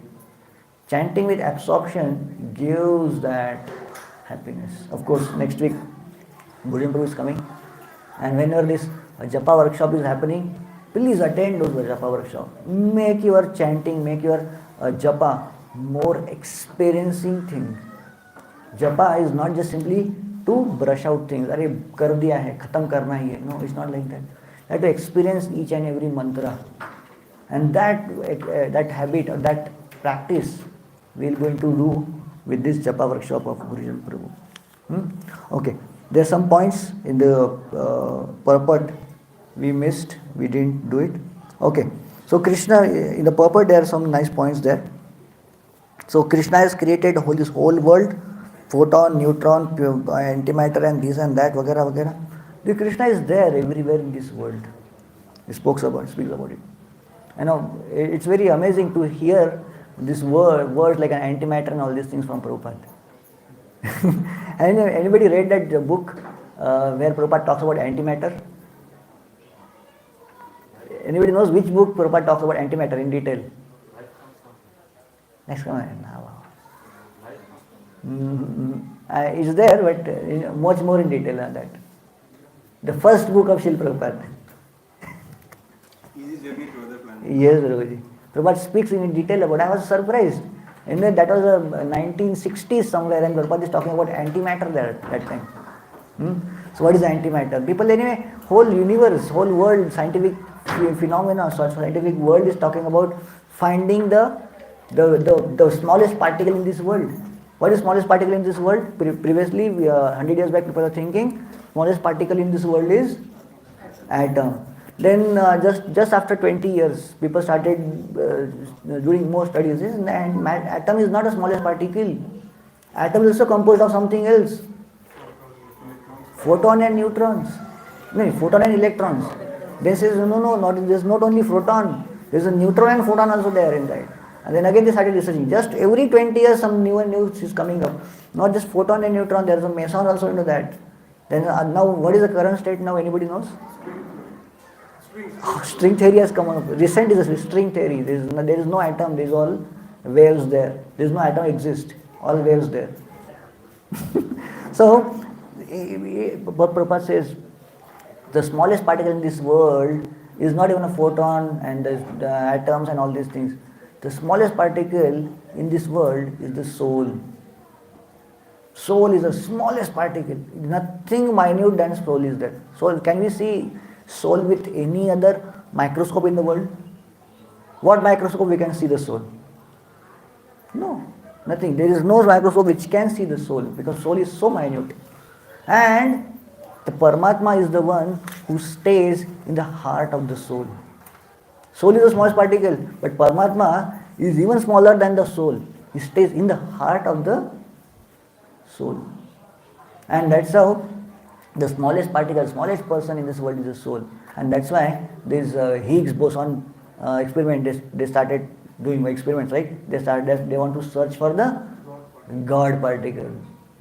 Chanting with absorption gives that happiness. Of course, next week, Govinda Prabhu is coming. And whenever this japa workshop is happening, please attend those japa workshop. Make your chanting, make your japa more experiencing thing. Japa is not just simply to brush out things. Arey kar diya hai, khatam karna hi hai. No, it's not like that. You have to experience each and every mantra. And that habit or that practice we are going to do with this japa workshop of Govinda Prabhu. Okay. There are some points in the purport we missed. We didn't do it. Okay. So Krishna, in the purport there are some nice points there. So Krishna has created this whole world. Photon, neutron, antimatter and this and that, vagara, vagara. The Krishna is there everywhere in this world. He speaks about it. You know, it's very amazing to hear this words like an antimatter and all these things from Prabhupada. Anybody read that book where Prabhupada talks about antimatter? Anybody knows which book Prabhupada talks about antimatter in detail? Next comment. It's there, but much more in detail than that. The first book of Srila Prabhupada. Easy journey to other planets. Yes, Prabhuji. Prabhupada speaks in detail about it. I was surprised. And then that was a 1960s somewhere, and Prabhupada is talking about antimatter there at that time. So what is antimatter? People anyway, whole universe, whole world, scientific phenomena, scientific world is talking about finding the smallest particle in this world. What is smallest particle in this world? Previously, 100 years back, people were thinking smallest particle in this world is atom. Then just after 20 years, people started doing more studies, and atom is not the smallest particle. Atom is also composed of something else. Photon and neutrons. No, photon and electrons. They says there's not only photon, there's a neutron and photon also there inside. And then again they started researching. Just every 20 years some new and new is coming up. Not just photon and neutron, there's a meson also into that. Then now what is the current state now? Anybody knows? String theory has come up. Recent is a string theory. There is no atom, there is all waves there. There is no atom exist. All waves there. So what Prabhupada says, the smallest particle in this world is not even a photon and the atoms and all these things. The smallest particle in this world is the soul. Soul is the smallest particle. Nothing minute than soul is there. Soul, can we see soul with any other microscope in the world? What microscope we can see the soul? No, nothing. There is no microscope which can see the soul, because soul is so minute. And the Paramatma is the one who stays in the heart of the soul. Soul is the smallest particle, but Paramatma is even smaller than the soul. He stays in the heart of the soul. And that's how the smallest particle, smallest person in this world is the soul. And that's why this Higgs boson experiment, they started doing experiments, right? They want to search for the God particle.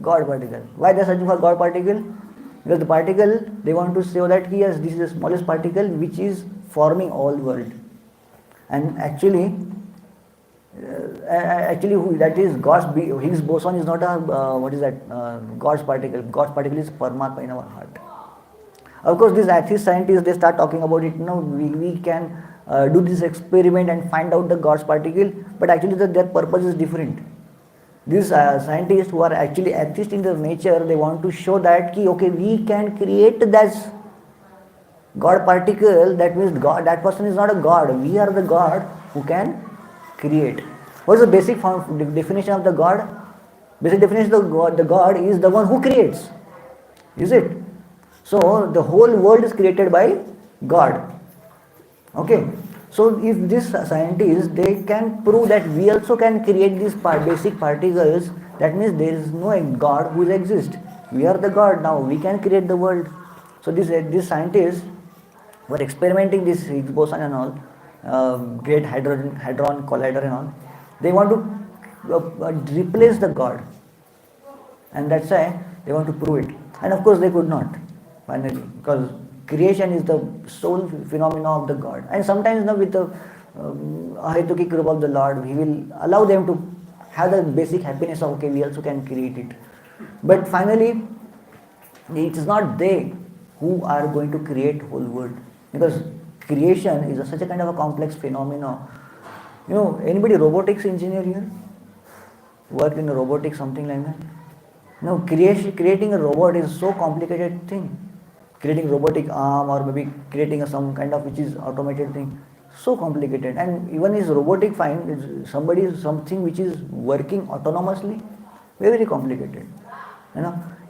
God particle. Why they are searching for God particle? Because the particle, they want to show that yes, this is the smallest particle which is forming all world. And actually that is Higgs boson is not a God's particle. God's particle is Paramatma in our heart. Of course, these atheist scientists, they start talking about it. We can do this experiment and find out the God's particle, but actually their purpose is different. These scientists who are actually atheist in their nature, they want to show that we can create that God particle. That means God, that person is not a God. We are the God who can create. What is the basic definition of the God? Basic definition of the God is the one who creates. Is it? So the whole world is created by God. Okay. So if these scientists, they can prove that we also can create these basic particles, that means there is no God who exists. We are the God now. We can create the world. So these scientists were experimenting this Higgs boson and all, Great Hadron Collider and all. They want to replace the God, and that's why they want to prove it. And of course they could not, finally, because creation is the sole phenomena of the God. And sometimes with the Ahetuki Kripa of the Lord, He will allow them to have the basic happiness of we also can create it. But finally, it is not they who are going to create whole world, because creation is such a kind of a complex phenomena. Anybody robotics engineer here? Worked in a robotics, something like that? No, creating a robot is so complicated thing. Creating robotic arm, or maybe creating some kind of which is automated thing, so complicated. And even is robotic fine, something which is working autonomously, very, very complicated.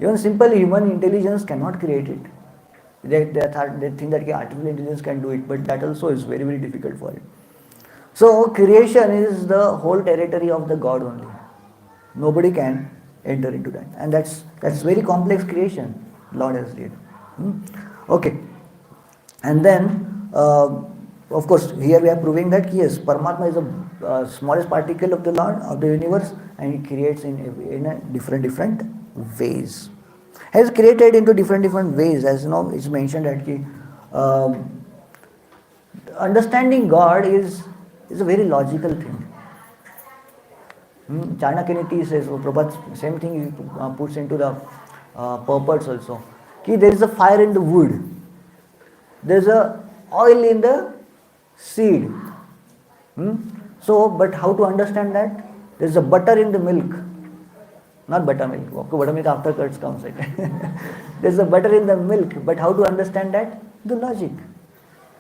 Even simple human intelligence cannot create it. They think that artificial intelligence can do it, but that also is very, very difficult for it. So creation is the whole territory of the God only. Nobody can enter into that, and that's very complex creation Lord has did. Okay, and then of course here we are proving that yes, Paramatma is the smallest particle of the Lord of the universe, and He creates in a different ways. Has created into different ways, as it's mentioned that understanding God is a very logical thing. Chanakyaniti says, Prabhupada, same thing he puts into the purports also. There is a fire in the wood. There is a oil in the seed. So, but how to understand that? There is a butter in the milk. Not buttermilk. Buttermilk after curds comes. There is a butter in the milk. But how to understand that? The logic.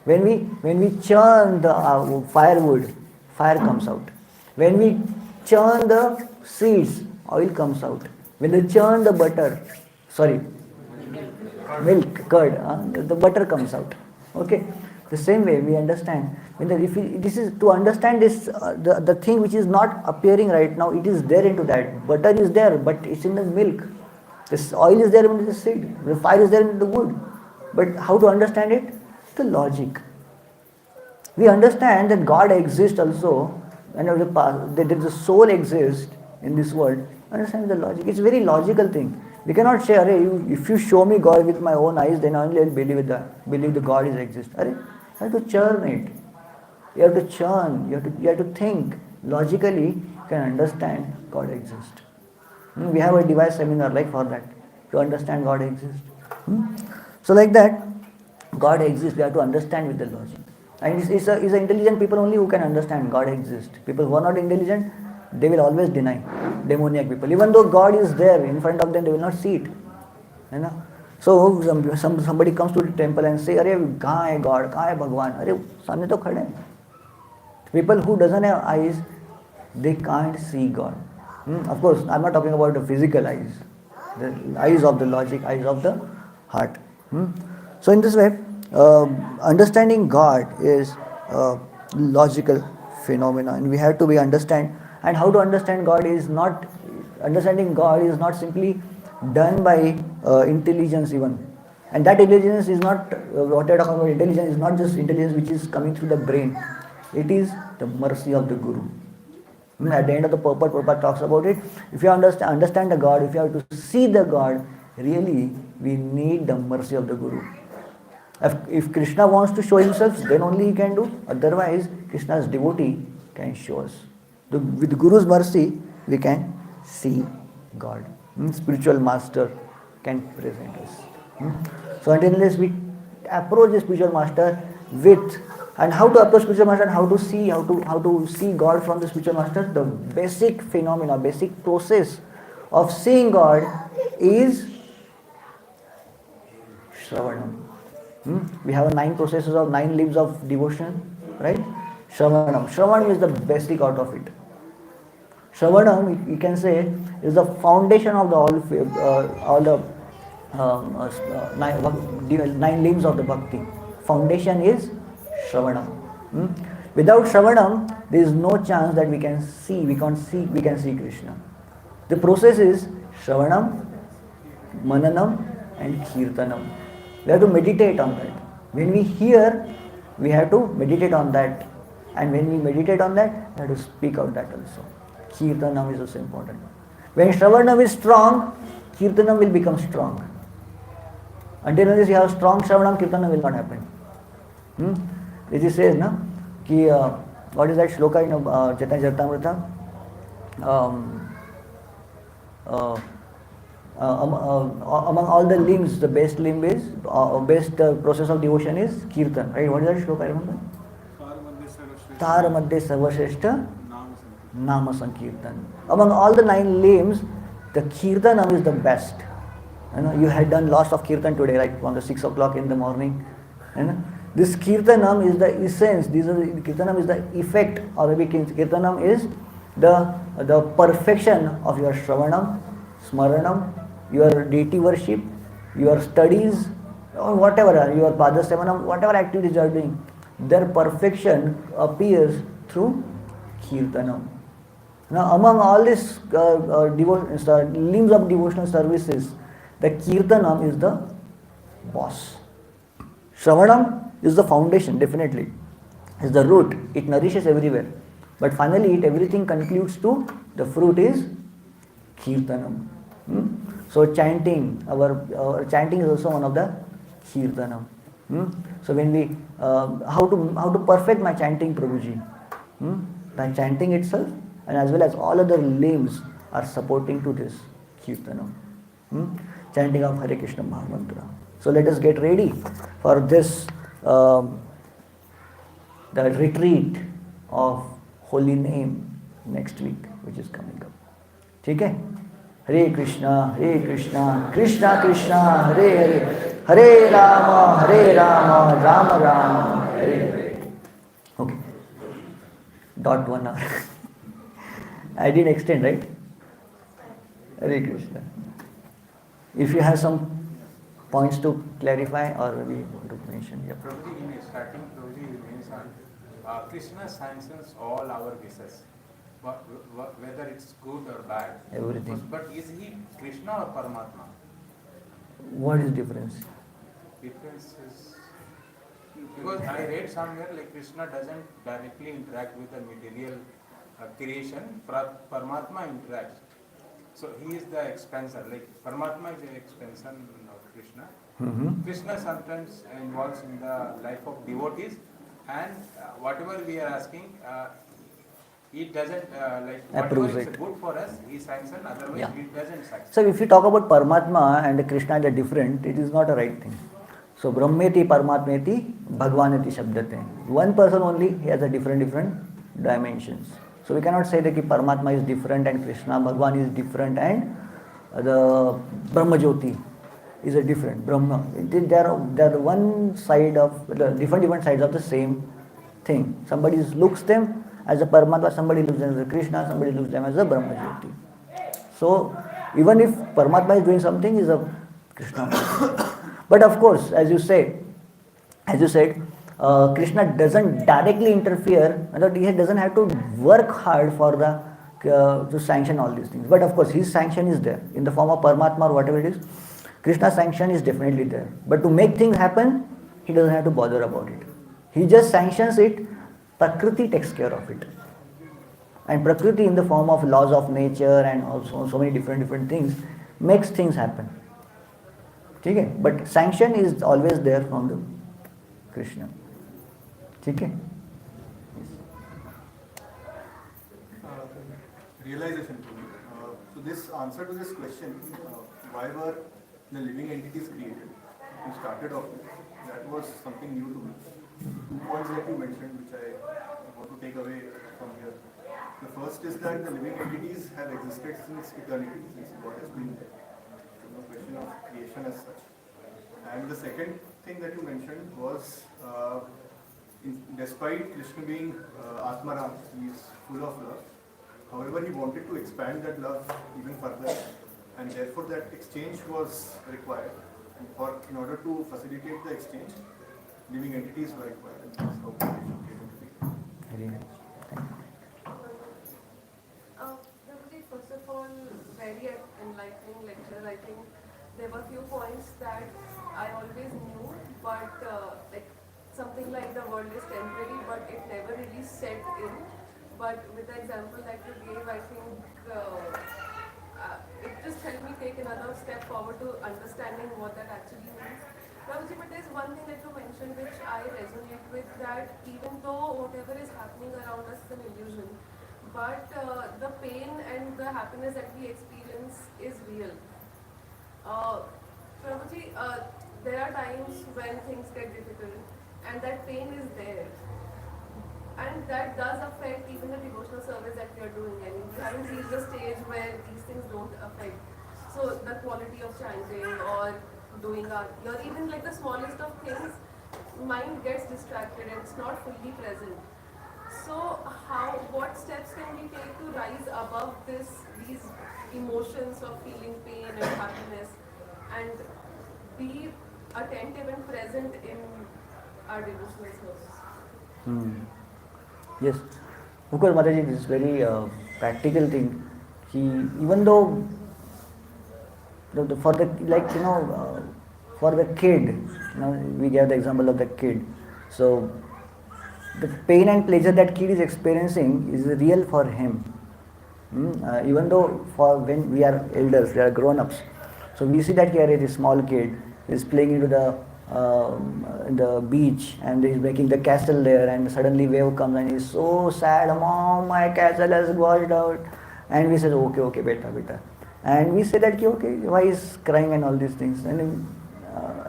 When we churn the firewood, fire comes out. When we churn the seeds, oil comes out. When they churn the butter, milk, curd, the butter comes out. Okay. The same way we understand. This is to understand this, the thing which is not appearing right now, it is there into that. Butter is there, but it's in the milk. This oil is there in the seed. The fire is there in the wood. But how to understand it? The logic. We understand that God exists also, and that the soul exists in this world. Understand the logic. It's a very logical thing. We cannot say, if you show me God with my own eyes, then only I'll believe the God is exist. You have to churn it. You have to churn. You have to think. Logically, you can understand God exists. We have a device seminar like for that, to understand God exists. So like that, God exists. We have to understand with the logic. And it's intelligent people only who can understand God exists. People who are not intelligent, they will always deny. Demoniac people. Even though God is there in front of them, they will not see it. You know? So somebody comes to the temple and say, "Arey, kahan hai God? Kahan hai Bhagwan?" Arey, samne to khade hain. People who doesn't have eyes, they can't see God. Of course, I'm not talking about the physical eyes. The eyes of the logic, eyes of the heart. So in this way, understanding God is logical phenomena, and we have to understand. And how to understand God is not simply done by intelligence even. And that intelligence is not what I talk about. Intelligence is not just intelligence which is coming through the brain. It is the mercy of the Guru. At the end of the purport, Prabhupada talks about it. If you understand the God, if you have to see the God, really we need the mercy of the Guru. If Krishna wants to show himself, then only he can do. Otherwise, Krishna's devotee can show us. With Guru's mercy, we can see God. Spiritual master can present us. So until we approach the spiritual master with, and how to approach spiritual master and how to see God from the spiritual master, the basic phenomena, basic process of seeing God is Shravanam. We have 9 processes of 9 leaves of devotion, right? Shravanam. Shravanam is the basic out of it. Shravanam, you can say, is the foundation of all the 9 limbs of the bhakti. Foundation is Shravanam. Without Shravanam, there is no chance that we can see Krishna. The process is Shravanam, Mananam, and Kirtanam. We have to meditate on that. When we hear, we have to meditate on that. And when we meditate on that, we have to speak out that also. Kirtanam is also important. When Shravanam is strong, Kirtanam will become strong. Until unless you have strong Shravanam, Kirtanam will not happen. This says, what is that shloka in Chaitanya Charitamrita? Among all the limbs, the best limb is, best process of devotion is Kirtan. Right? What is that shloka? I remember? Tar Madhya Sarvashreshta Nama Sankirtan. Among all the 9 limbs, the Kirtanam is the best. You had done lots of Kirtan today, like on the 6 o'clock in the morning. This Kirtanam is the essence. Kirtanam is the effect, or maybe Kirtanam is the perfection of your Shravanam, Smaranam, your deity worship, your studies, or whatever, your Padasevanam, whatever activities you are doing, their perfection appears through Kirtanam. Now, among all these limbs of devotional services, the Kirtanam is the boss. Shravanam is the foundation, definitely. Is the root. It nourishes everywhere. But finally, everything concludes to the fruit is Kirtanam. So chanting, our chanting is also one of the Kirtanam. So when we, how to perfect my chanting, Prabhuji? By chanting itself, and as well as all other limbs are supporting to this Kirtana, chanting of Hare Krishna Mahamantra. So let us get ready for this, the retreat of holy name next week, which is coming up. ठीक है? Hare Krishna, Krishna Krishna, Hare Hare, Hare Rama, Rama Rama, Hare Hare. Okay. Dot 1 hour. I did extend, right? Hare Krishna. If you have some points to clarify or maybe want to mention, yeah. Prabhuji, in starting, Prabhuji mentioned Krishna sanctions all our wishes, but whether it's good or bad. Everything. But is he Krishna or Paramatma? What is difference? Difference is because I read somewhere like Krishna doesn't directly interact with the material creation. Paramatma interacts. So he is the expanser. Like Paramatma is the expansion of Krishna. Mm-hmm. Krishna sometimes involves in the life of devotees, and whatever we are asking, he doesn't like Approves whatever is it. good for us, he sanctions. Otherwise, Yeah. he doesn't sanction. So if you talk about Paramatma and Krishna are different, it is not a right thing. So Brahmeti, Paramatmeti, Bhagwaneti Shabdate. One person only, he has a different dimensions. So we cannot say that Paramatma is different and Krishna, Bhagwan is different and the Brahma Jyoti is a different Brahma. They are one side of the different sides of the same thing. Somebody looks them as a Paramatma, somebody looks them as a Krishna, somebody looks them as a Brahma Jyoti. So even if Paramatma is doing something, is a Krishna. But of course, as you said, Krishna doesn't directly interfere. He doesn't have to work hard for to sanction all these things. But of course, his sanction is there in the form of Paramatma or whatever it is. Krishna's sanction is definitely there. But to make things happen, he doesn't have to bother about it. He just sanctions it. Prakriti takes care of it. And Prakriti in the form of laws of nature and also so many different things makes things happen. Okay? But sanction is always there from the Krishna. Okay? Realization to me. So this answer to this question, why were the living entities created? You started off with, that was something new to me. 2 points that you mentioned which I want to take away from here. The first is that the living entities have existed since eternity, since God has been there. No question of creation as such. And the second thing that you mentioned was, despite Krishna being Atmaram, he is full of love. However, he wanted to expand that love even further, and therefore that exchange was required. And in order to facilitate the exchange, living entities were required. And that's how creation came into being. Very nice. Thank you. Prabhuji, first of all, very enlightening lecture. I think there were few points that I always knew, but like something like the world is temporary, but it never really set in. But with the example that you gave, I think it just helped me take another step forward to understanding what that actually means. Prabhuji, but there's one thing that you mentioned which I resonate with, that even though whatever is happening around us is an illusion, but the pain and the happiness that we experience is real. Prabhuji, there are times when things get difficult and that pain is there. And that does affect even the devotional service that we are doing. I mean, we haven't reached the stage where these things don't affect. So the quality of chanting or doing or even like the smallest of things, mind gets distracted and it's not fully present. So what steps can we take to rise above these emotions of feeling pain and happiness and be attentive and present in our devotional service? Yes, of course, Mataji, this is very practical thing. Even though for the kid, we gave the example of the kid. So the pain and pleasure that kid is experiencing is real for him. Even though when we are elders, we are grown-ups. So we see that here is a small kid is playing into the in the beach, and he's making the castle there, and suddenly wave comes and he's so sad, mom, my castle has washed out. And we said, okay, okay, beta. And we say that, okay, why is crying and all these things. And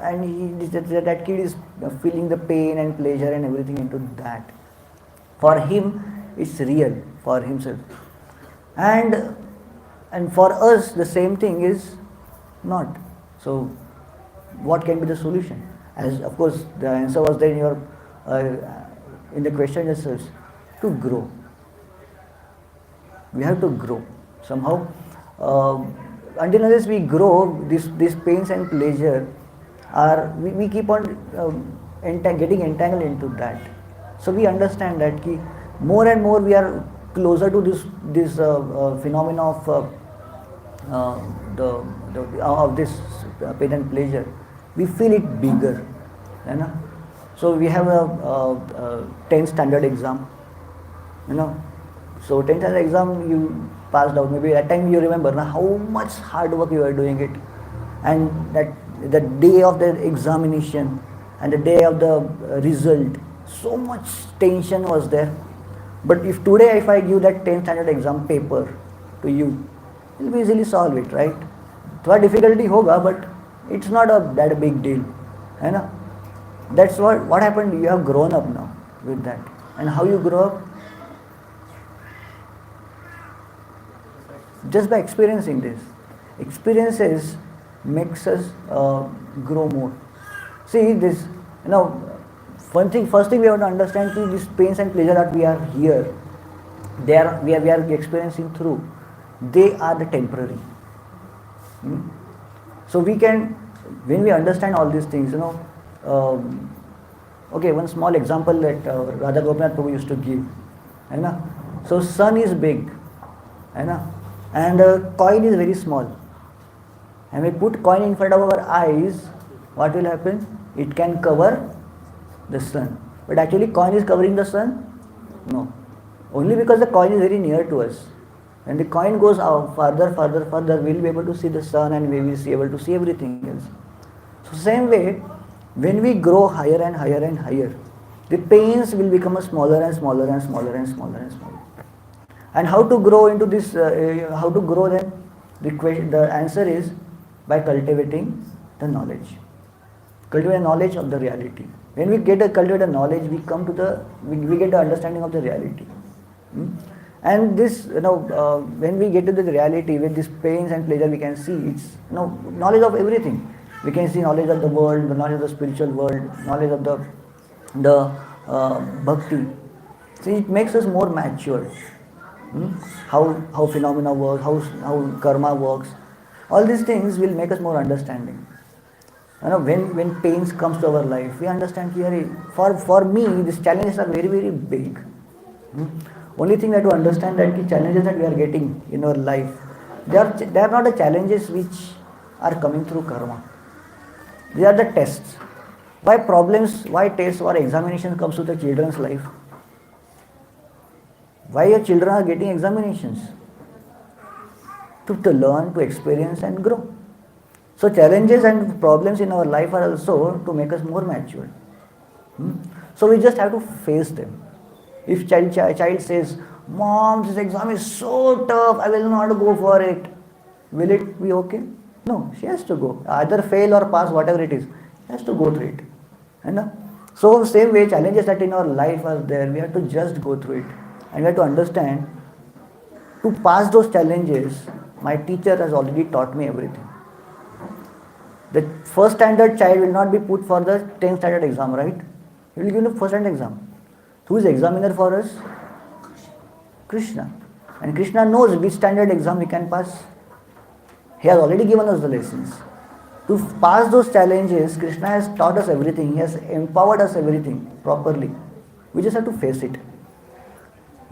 that kid is feeling the pain and pleasure and everything into that. For him, it's real for himself. And for us, the same thing is not. So, what can be the solution? As of course, the answer was there in your in the question itself. To grow. We have to grow somehow. Until unless we grow, these pains and pleasure we keep on getting entangled into that. So we understand that more and more we are closer to this phenomena of this pain and pleasure. We feel it bigger, you know. So we have a 10th standard exam, you know. So 10th standard exam you passed out. Maybe at that time you remember how much hard work you are doing it, and that the day of the examination and the day of the result, so much tension was there. But if today if I give that 10th standard exam paper to you, you'll easily solve it, right? थोड़ा difficulty होगा, but it's not that big deal, है ना? That's what happened. You have grown up now with that. And how you grow up? Just by experiencing this. Experiences makes us grow more. See this, you know, first thing we have to understand is these pains and pleasure that we are here, we are experiencing through, they are the temporary. So we can, when we understand all these things, you know, okay, one small example that Radha Gopinath Prabhu used to give, you know. So sun is big, you know, and coin is very small. And we put coin in front of our eyes, what will happen? It can cover the sun. But actually coin is covering the sun? No. Only because the coin is very near to us. When the coin goes out further, we'll be able to see the sun and we will be able to see everything else. So same way, when we grow higher and higher and higher, the pains will become smaller and smaller and smaller and smaller and smaller. And how to grow into this, how to grow then? The answer is by cultivating the knowledge. Cultivate knowledge of the reality. When we get a cultivated knowledge, we come to we get the understanding of the reality. And this, you know, when we get to the reality with these pains and pleasure, we can see it's, you know, knowledge of everything. We can see knowledge of the world, the knowledge of the spiritual world, knowledge of the bhakti. See, it makes us more mature. How phenomena work, how karma works. All these things will make us more understanding. You know, when pains comes to our life, we understand here. For me, these challenges are very, very big. Only thing that to understand that the challenges that we are getting in our life, they are not the challenges which are coming through karma. They are the tests. Why problems, why tests or examinations comes to the children's life? Why your children are getting examinations? To learn, to experience and grow. So challenges and problems in our life are also to make us more mature. So we just have to face them. If child says, "Mom, this exam is so tough, I will not go for it," will it be okay? No, she has to go. Either fail or pass, whatever it is, she has to go through it. And so same way, challenges that in our life are there, we have to just go through it. And we have to understand, to pass those challenges, my teacher has already taught me everything. The first standard child will not be put for the 10th standard exam, right? He will give the first standard exam. Who is examiner for us? Krishna. And Krishna knows which standard exam we can pass. He has already given us the lessons. To pass those challenges, Krishna has taught us everything. He has empowered us everything properly. We just have to face it.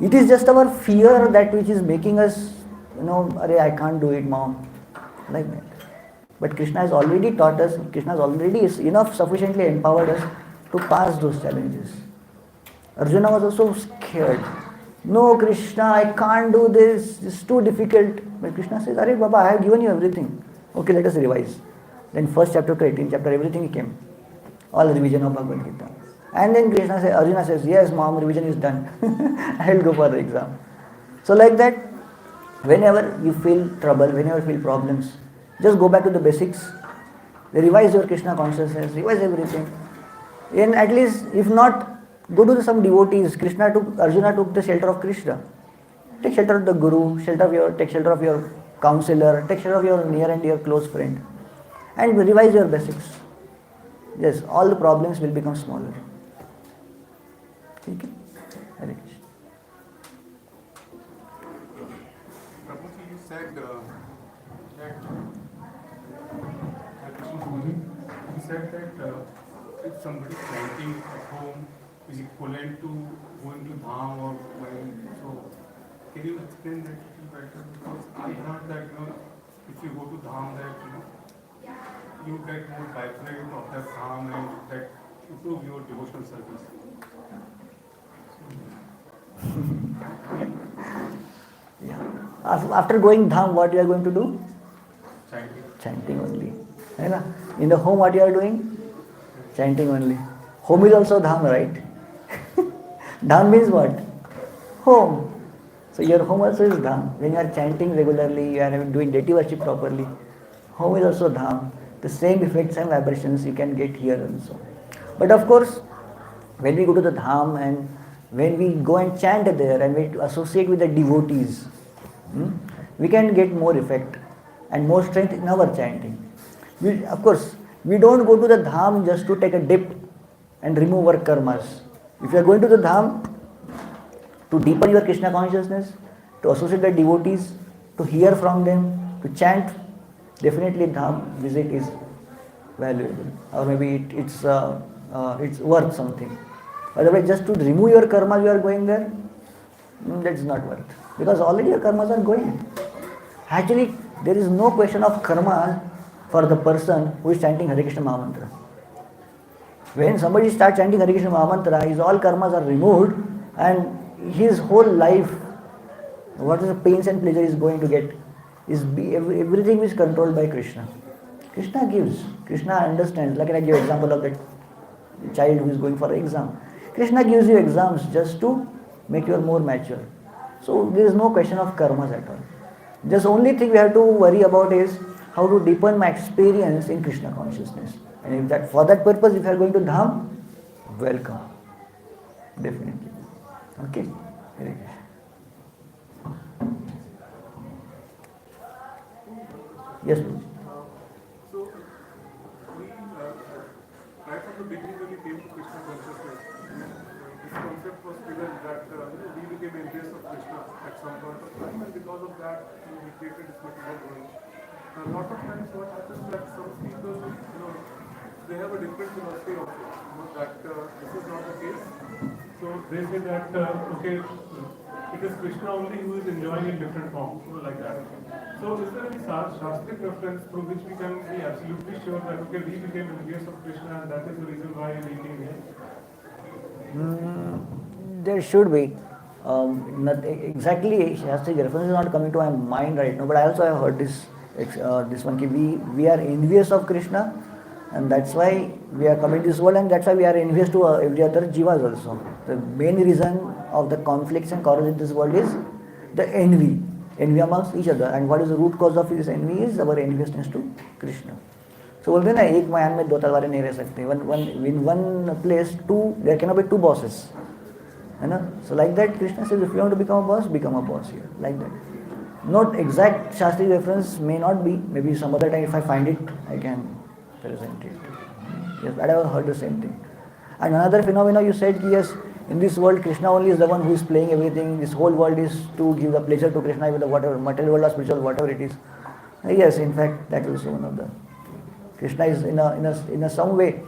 It is just our fear that which is making us, you know, I can't do it, mom. Like that. But Krishna has already taught us, Krishna has already enough sufficiently empowered us to pass those challenges. Arjuna was also scared. No, Krishna, I can't do this. It's too difficult. But Krishna says, "Arey Baba, I have given you everything. Okay, let us revise." Then first chapter to 18th chapter, everything came. all revision of Bhagavad Gita. And then Arjuna says, yes, mom, revision is done. I will go for the exam. So like that, whenever you feel trouble, whenever you feel problems, just go back to the basics, revise your Krishna consciousness, revise everything. And at least, if not, go to some devotees. Arjuna took the shelter of Krishna. Take shelter of the Guru, take shelter of your counselor, take shelter of your near and dear close friend, and revise your basics. Yes, all the problems will become smaller. Okay? Hare Krishna. Prabhuji, you said you said that if somebody is chanting at home is equivalent to going to Dham or going, so can you explain that a little better? Because I heard that if you go to Dham, that you get more vibrant of that Dham and that improve your devotional service. Yeah. After going Dham, what you are going to do? Chanting. Chanting only. In the home, what you are doing? Chanting only. Home is also Dham, right? Dham means what? Home. So your home also is Dham. When you are chanting regularly, you are doing deity worship properly. Home is also Dham. The same effects and vibrations you can get here also. But of course, when we go to the Dham and when we go and chant there and we associate with the devotees, we can get more effect and more strength in our chanting. Of course, we don't go to the Dham just to take a dip and remove our karmas. If you are going to the Dham to deepen your Krishna consciousness, to associate with the devotees, to hear from them, to chant, definitely Dham visit is valuable, or maybe it's worth something. Otherwise, just to remove your karmas, you are going there, that's not worth. Because already your karmas are going. Actually, there is no question of karma for the person who is chanting Hare Krishna Mahamantra. When somebody starts chanting Hare Krishna Mahamantra, his all karmas are removed and his whole life, what is the pains and pleasure he is going to get, everything is controlled by Krishna. Krishna gives. Krishna understands. Like I give example of that child who is going for an exam. Krishna gives you exams just to make you more mature. So there is no question of karmas at all. Just only thing we have to worry about is how to deepen my experience in Krishna consciousness. And if that for that purpose, if you are going to Dham, welcome. Definitely. Okay? Very good. Yes, please. So, we, right from the beginning when we came to Krishna consciousness, this concept was given that we became envious of Krishna at some point of time, and because of that, we created this material world. A lot of times what happens that some people, they have a different philosophy of it, that this is not the case. So they say that, okay, it is Krishna only who is enjoying in different forms, like that. So is there any Shastric reference through which we can be absolutely sure that, okay, we became envious of Krishna and that is the reason why we came here? There should be. Not exactly, Shastric reference is not coming to my mind right now, but I also have heard this one, we are envious of Krishna, and that's why we are coming to this world, and that's why we are envious to every other jivas also. The main reason of the conflicts and quarrels in this world is the envy amongst each other. And what is the root cause of this envy is our enviousness to Krishna. So बोलते हैं ना, एक man में दो तलवारें नहीं रह सकती. In one place, there cannot be two bosses. So like that, Krishna says, if you want to become a boss here. Like that. Not exact Shastri reference may not be. Maybe some other time if I find it, I can present it. Yes, but I have heard the same thing. And another phenomenon you said, yes, in this world, Krishna only is the one who is playing everything. This whole world is to give the pleasure to Krishna, with whatever material world or spiritual, whatever it is. Yes, in fact, that is one of the. Krishna is in some way,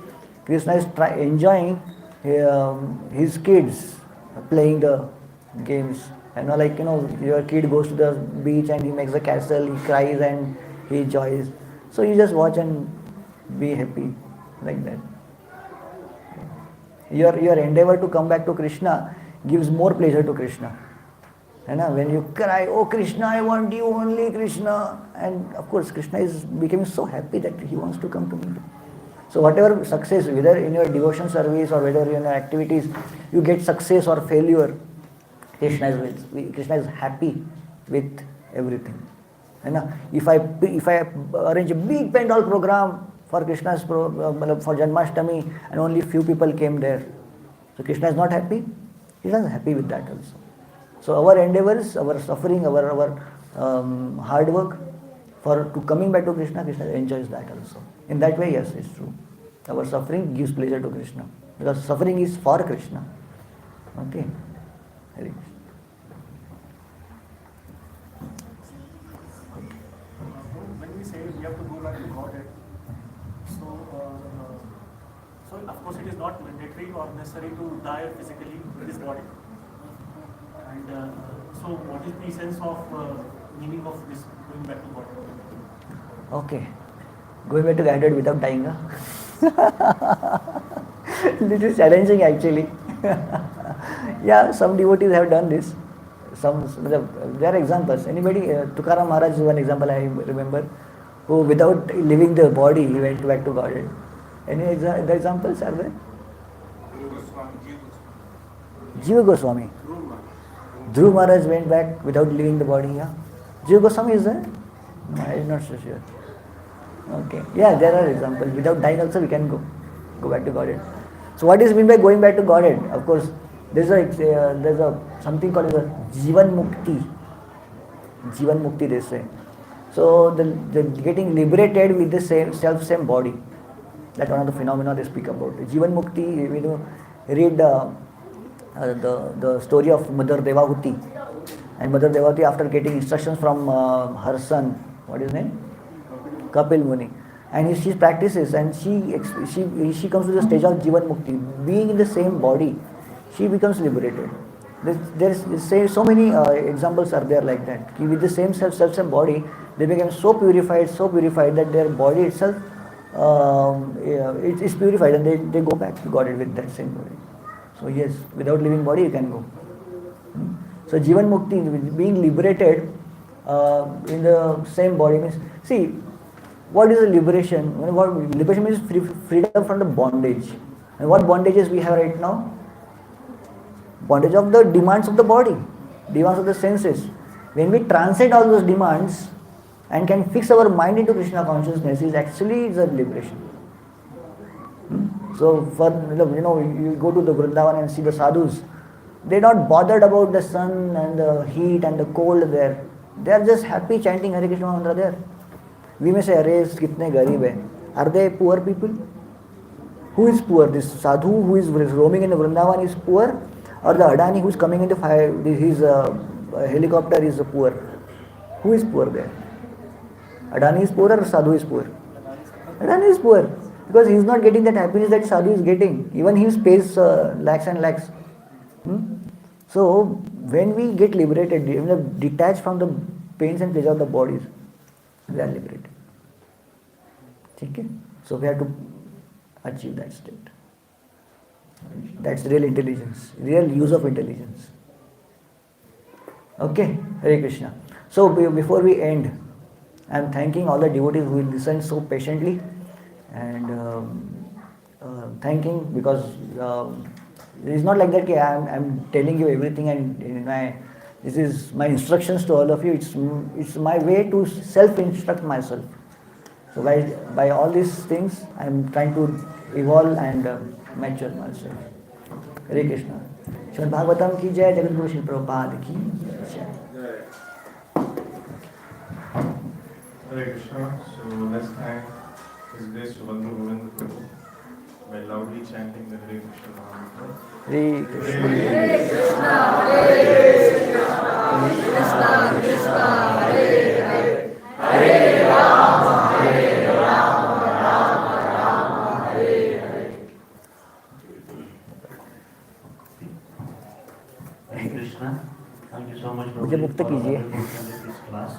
Krishna is enjoying his kids playing the games. Your kid goes to the beach and he makes a castle, he cries and he enjoys. So you just watch and be happy, like that. Your endeavor to come back to Krishna gives more pleasure to Krishna. When you cry, oh Krishna, I want you only, Krishna. And of course, Krishna is becoming so happy that he wants to come to me. So whatever success, whether in your devotion service or whether in your activities, you get success or failure, Krishna is happy with everything. If I arrange a big pandal program for for Janmashtami and only few people came there, so Krishna is not happy. Krishna is happy with that also. So our endeavors, our suffering, our hard work to coming back to Krishna, Krishna enjoys that also. In that way, yes, it's true. Our suffering gives pleasure to Krishna because suffering is for Krishna. Okay. Hare Krishna. When we say we have to go back to Godhead, so of course it is not mandatory or necessary to die physically with this body. And so what is the sense of meaning of this going back to Godhead? Okay. Going back to Godhead without dying, huh? This is challenging actually. Yeah, some devotees have done this. There are examples. Anybody? Tukaram Maharaj is one example I remember, who without leaving the body, he went back to Godhead. Any the examples are there? Jiva Goswami. Dhruv Maharaj went back without leaving the body. Yeah. Jiva Goswami is there? No, I am not so sure. Okay. Yeah, there are examples. Without dying also we can go back to Godhead. So what is meant by going back to Godhead? Of course, there's a something called as a Jivan Mukti. Jivan Mukti they say. So the getting liberated with the same body. That's one of the phenomena they speak about. Jivan Mukti, read the story of Mother Devahuti. And Mother Devahuti, after getting instructions from her son, what is his name? Kapil Muni. And she practices and she comes to the stage of Jivan Mukti. Being in the same body, she becomes liberated. There's so many examples are there like that. With the same same body, they become so purified that their body itself it is purified and they go back to Godhead with that same body. So yes, without living body you can go. So Jivan Mukti, being liberated in the same body means, see, what is the liberation? What liberation means freedom from the bondage. And what bondages we have right now? Bondage of the demands of the body, demands of the senses. When we transcend all those demands and can fix our mind into Krishna consciousness, is actually the liberation. So for you go to the Vrindavan and see the sadhus, they're not bothered about the sun and the heat and the cold there. They are just happy chanting Hare Krishna mantra there. We may say, Arey, kitne garib hai. Are they poor people? Who is poor? This sadhu who is roaming in the Vrindavan is poor, or the Adani who is coming in his helicopter is poor? Who is poor there? Adani is poor or sadhu is poor? Adani is poor because he is not getting that happiness that sadhu is getting. Even he pays lakhs and lakhs. So when we get liberated, detached from the pains and pleasure of the bodies, we are liberated. Okay? So we have to achieve that state. That's real intelligence, real use of intelligence. Okay, Hare Krishna. So before we end, I am thanking all the devotees who will listen so patiently and thanking because it is not like that I am telling you everything and this is my instructions to all of you. It's my way to self-instruct myself. So by all these things, I am trying to evolve and mature myself. Hare Krishna. Srimad Bhagavatam ki jai, Jagat Guru Srila Prabhupada ki jai. Hare Krishna. So let's thank His Grace Subandhu Govinda Prabhu by loudly chanting the Hare Krishna Mahamantra. Hare Krishna. Hare Krishna, Krishna, Hare Hare. Hare Rama, Hare Rama, Rama Rama, Hare Hare. Hare Krishna. Thank you so much for मुझे मुक्त कीजिए. this class.